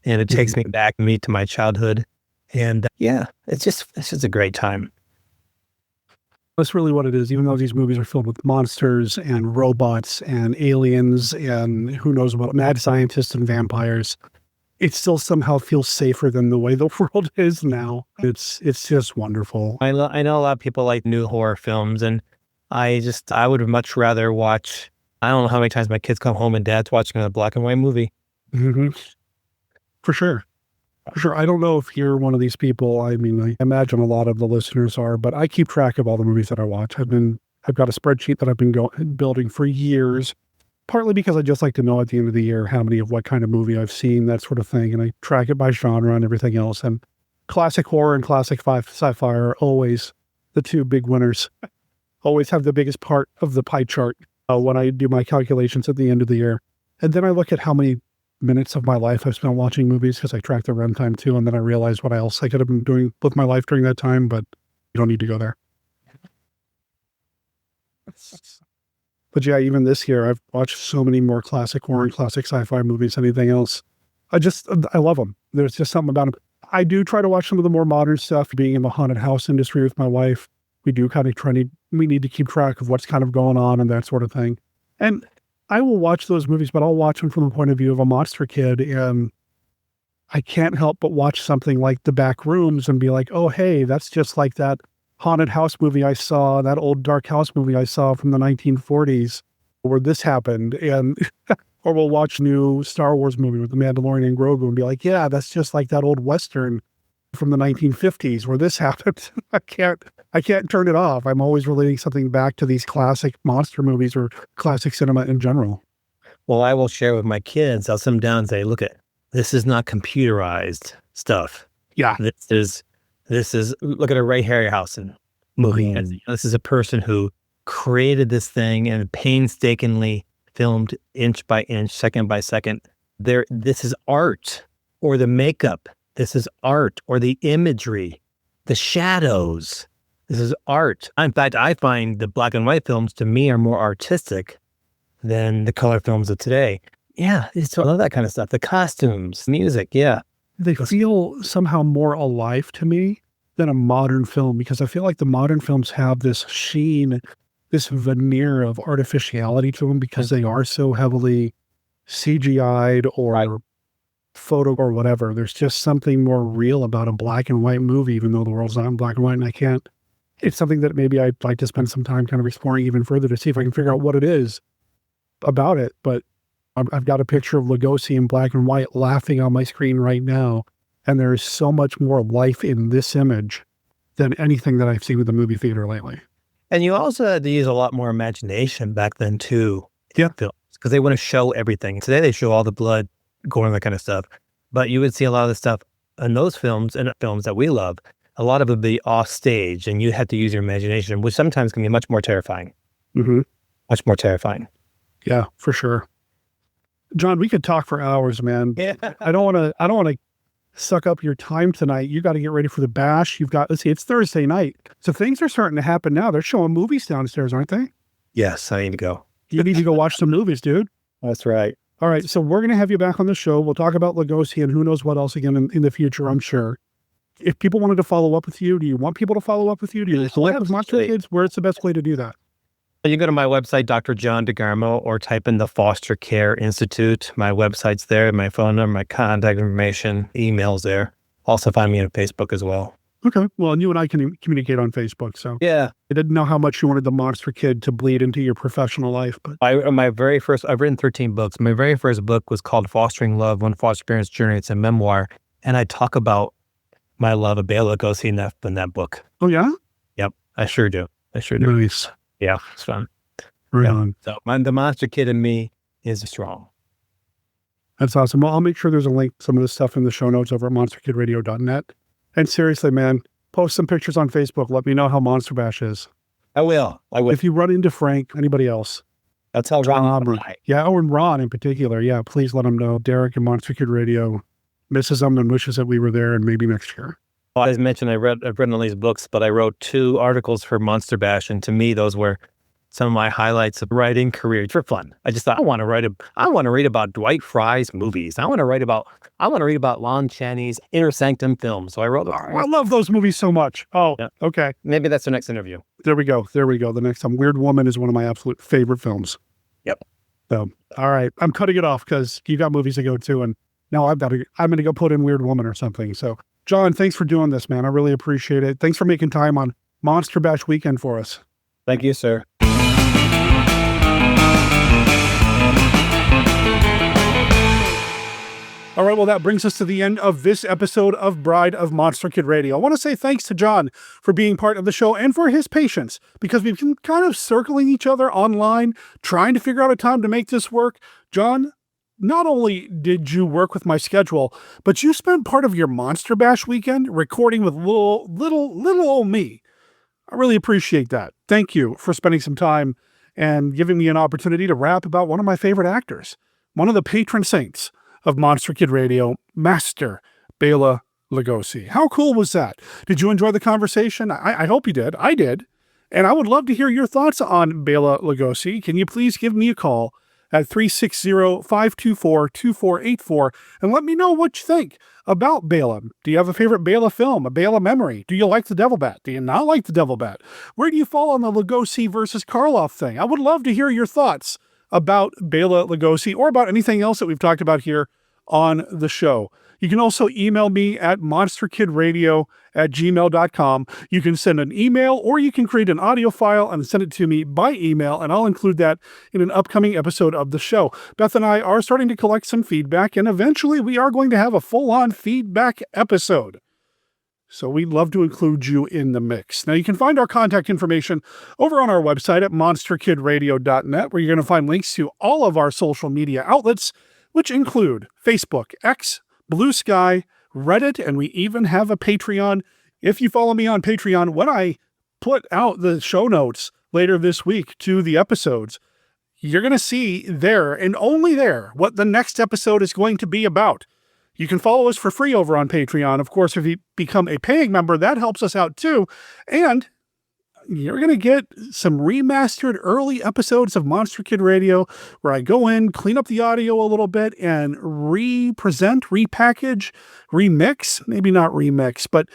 And it takes me back to my childhood. And it's just a great time. That's really what it is. Even though these movies are filled with monsters and robots and aliens and who knows about mad scientists and vampires, it still somehow feels safer than the way the world is now. It's just wonderful. I know a lot of people like new horror films, and I would much rather watch. I don't know how many times my kids come home and dad's watching a black and white movie. Mm-hmm. For sure. I don't know if you're one of these people. I mean, I imagine a lot of the listeners are, but I keep track of all the movies that I watch. I've got a spreadsheet that I've been building for years, partly because I just like to know at the end of the year how many of what kind of movie I've seen, that sort of thing. And I track it by genre and everything else. And classic horror and classic sci-fi are always the two big winners. Always have the biggest part of the pie chart when I do my calculations at the end of the year. And then I look at how many minutes of my life I've spent watching movies because I track the runtime too. And then I realize what else I could have been doing with my life during that time, but you don't need to go there. But yeah, even this year, I've watched so many more classic horror and classic sci-fi movies than anything else. I love them. There's just something about them. I do try to watch some of the more modern stuff, being in the haunted house industry with my wife. We do kind of we need to keep track of what's kind of going on and that sort of thing. And I will watch those movies, but I'll watch them from the point of view of a monster kid. And I can't help but watch something like The Back Rooms and be like, oh, hey, that's just like that haunted house movie I saw, that old dark house movie I saw from the 1940s where this happened. And or we'll watch new Star Wars movie with the Mandalorian and Grogu and be like, yeah, that's just like that old Western from the 1950s where this happened. I can't turn it off. I'm always relating something back to these classic monster movies or classic cinema in general. Well, I will share with my kids. I'll sit them down and say, look, this is not computerized stuff. Yeah. This look at a Ray Harryhausen movie. This is a person who created this thing and painstakingly filmed inch by inch, second by second. This is art, or the makeup. This is art, or the imagery, the shadows. This is art. In fact, I find the black and white films to me are more artistic than the color films of today. Yeah, I love that kind of stuff. The costumes, music, yeah. They feel somehow more alive to me than a modern film, because I feel like the modern films have this sheen, this veneer of artificiality to them because they are so heavily CGI'd or photo or whatever. There's just something more real about a black and white movie, even though the world's not in black and white, and I can't. It's something that maybe I'd like to spend some time kind of exploring even further to see if I can figure out what it is about it. But I've got a picture of Lugosi in black and white laughing on my screen right now, and there is so much more life in this image than anything that I've seen with the movie theater lately. And you also had to use a lot more imagination back then too. Yeah. Because they want to show everything. Today they show all the blood, gore, and that kind of stuff. But you would see a lot of the stuff in those films and films that we love. A lot of it would be off stage, and you had to use your imagination, which sometimes can be much more terrifying. Mm-hmm. Much more terrifying. Yeah, for sure. John, we could talk for hours, man. Yeah. I don't want to suck up your time tonight. You got to get ready for the bash. Let's see, it's Thursday night. So things are starting to happen now. They're showing movies downstairs, aren't they? Yes, I need to go. You need to go watch some movies, dude. That's right. All right. So we're going to have you back on the show. We'll talk about Lugosi and who knows what else again in the future, I'm sure. If people wanted to follow up with you, do you want people to follow up with you? Do you select with Monster Kids? Where's the best way to do that? You go to my website, Dr. John DeGarmo, or type in the Foster Care Institute. My website's there, my phone number, my contact information, email's there. Also find me on Facebook as well. Okay. Well, and you and I can communicate on Facebook, so. Yeah. I didn't know how much you wanted the Monster Kid to bleed into your professional life, but. I've written 13 books. My very first book was called Fostering Love, One Foster Parent's Journey. It's a memoir, and I talk about my love of Bela Lugosi in that book. Oh, yeah? Yep, I sure do. Nice. Yeah, it's fun. Right on. So the Monster Kid in me is strong. That's awesome. Well, I'll make sure there's a link to some of this stuff in the show notes over at monsterkidradio.net. And seriously, man, post some pictures on Facebook. Let me know how Monster Bash is. I will. If you run into Frank, anybody else. I'll tell Ron. Yeah, and Ron in particular. Yeah, please let him know. Derek and Monster Kid Radio misses them and wishes that we were there and maybe next year. Well, as mentioned, I've written all these books, but I wrote 2 articles for Monster Bash, and to me, those were some of my highlights of writing career for fun. I just thought I want to read about Dwight Fry's movies. I want to read about Lon Chaney's Inner Sanctum films. So I wrote. I love those movies so much. Oh, yeah. Okay. Maybe that's the next interview. There we go. The next time. Weird Woman is one of my absolute favorite films. Yep. So, all right. I'm cutting it off because you got movies to go to, and now I'm going to go put in Weird Woman or something. So, John, thanks for doing this, man. I really appreciate it. Thanks for making time on Monster Bash weekend for us. Thank you, sir. All right, well, that brings us to the end of this episode of Bride of Monster Kid Radio. I want to say thanks to John for being part of the show and for his patience, because we've been kind of circling each other online, trying to figure out a time to make this work. John, not only did you work with my schedule, but you spent part of your Monster Bash weekend recording with little old me. I really appreciate that. Thank you for spending some time and giving me an opportunity to rap about one of my favorite actors, one of the patron saints of Monster Kid Radio, Master Bela Lugosi. How cool was that? Did you enjoy the conversation? I hope you did. I did. And I would love to hear your thoughts on Bela Lugosi. Can you please give me a call at 360-524-2484 and let me know what you think about Bela. Do you have a favorite Bela film, a Bela memory? Do you like the Devil Bat? Do you not like the Devil Bat? Where do you fall on the Lugosi versus Karloff thing? I would love to hear your thoughts about Bela Lugosi or about anything else that we've talked about here on the show. You can also email me at monsterkidradio@gmail.com. You can send an email or you can create an audio file and send it to me by email, and I'll include that in an upcoming episode of the show. Beth and I are starting to collect some feedback, and eventually we are going to have a full-on feedback episode. So we'd love to include you in the mix. Now, you can find our contact information over on our website at monsterkidradio.net, where you're going to find links to all of our social media outlets, which include Facebook, X, Blue Sky, Reddit, and we even have a Patreon If you follow me on Patreon, when I put out the show notes later this week to the episodes, you're going to see there and only there what the next episode is going to be about. You can follow us for free over on Patreon. Of course, if you become a paying member, that helps us out too. And you're going to get some remastered early episodes of Monster Kid Radio where I go in, clean up the audio a little bit, and represent, repackage, remix, maybe not remix, but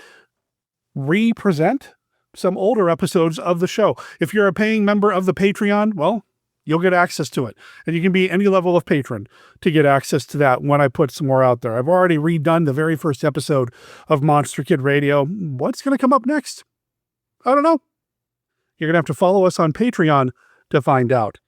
represent some older episodes of the show. If you're a paying member of the Patreon, well, you'll get access to it. And you can be any level of patron to get access to that when I put some more out there. I've already redone the very first episode of Monster Kid Radio. What's going to come up next? I don't know. You're going to have to follow us on Patreon to find out.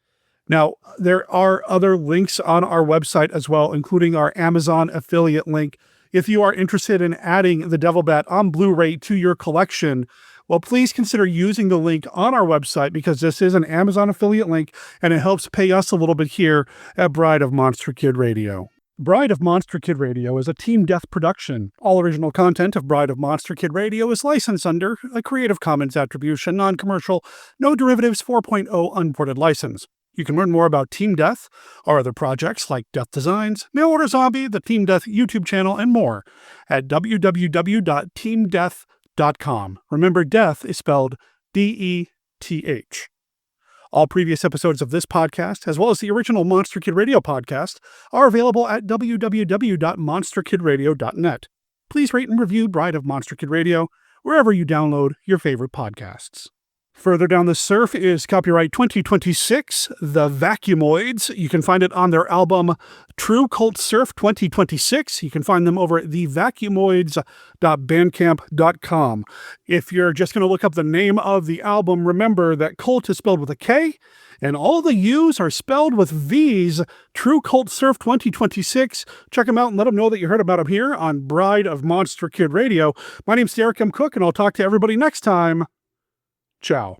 Now, there are other links on our website as well, including our Amazon affiliate link. If you are interested in adding The Devil Bat on Blu-ray to your collection, well, please consider using the link on our website because this is an Amazon affiliate link and it helps pay us a little bit here at Bride of Monster Kid Radio. Bride of Monster Kid Radio is a Team Death production. All original content of Bride of Monster Kid Radio is licensed under a Creative Commons Attribution, Non-Commercial, No Derivatives 4.0 Unported license. You can learn more about Team Death, our other projects like Death Designs, Mail Order Zombie, the Team Death YouTube channel, and more at www.teamdeath.com. Remember, death is spelled D-E-T-H. All previous episodes of this podcast, as well as the original Monster Kid Radio podcast, are available at www.monsterkidradio.net. Please rate and review Bride of Monster Kid Radio wherever you download your favorite podcasts. Further down the surf is copyright 2026, The Vacuumoids. You can find it on their album Trve Kvlt Svrf 2026. You can find them over at thevacuumoids.bandcamp.com. If you're just going to look up the name of the album, remember that Kvlt is spelled with a K, and all the U's are spelled with V's. Trve Kvlt Svrf 2026. Check them out and let them know that you heard about them here on Bride of Monster Kid Radio. My name's Derek M. Cook, and I'll talk to everybody next time. Ciao.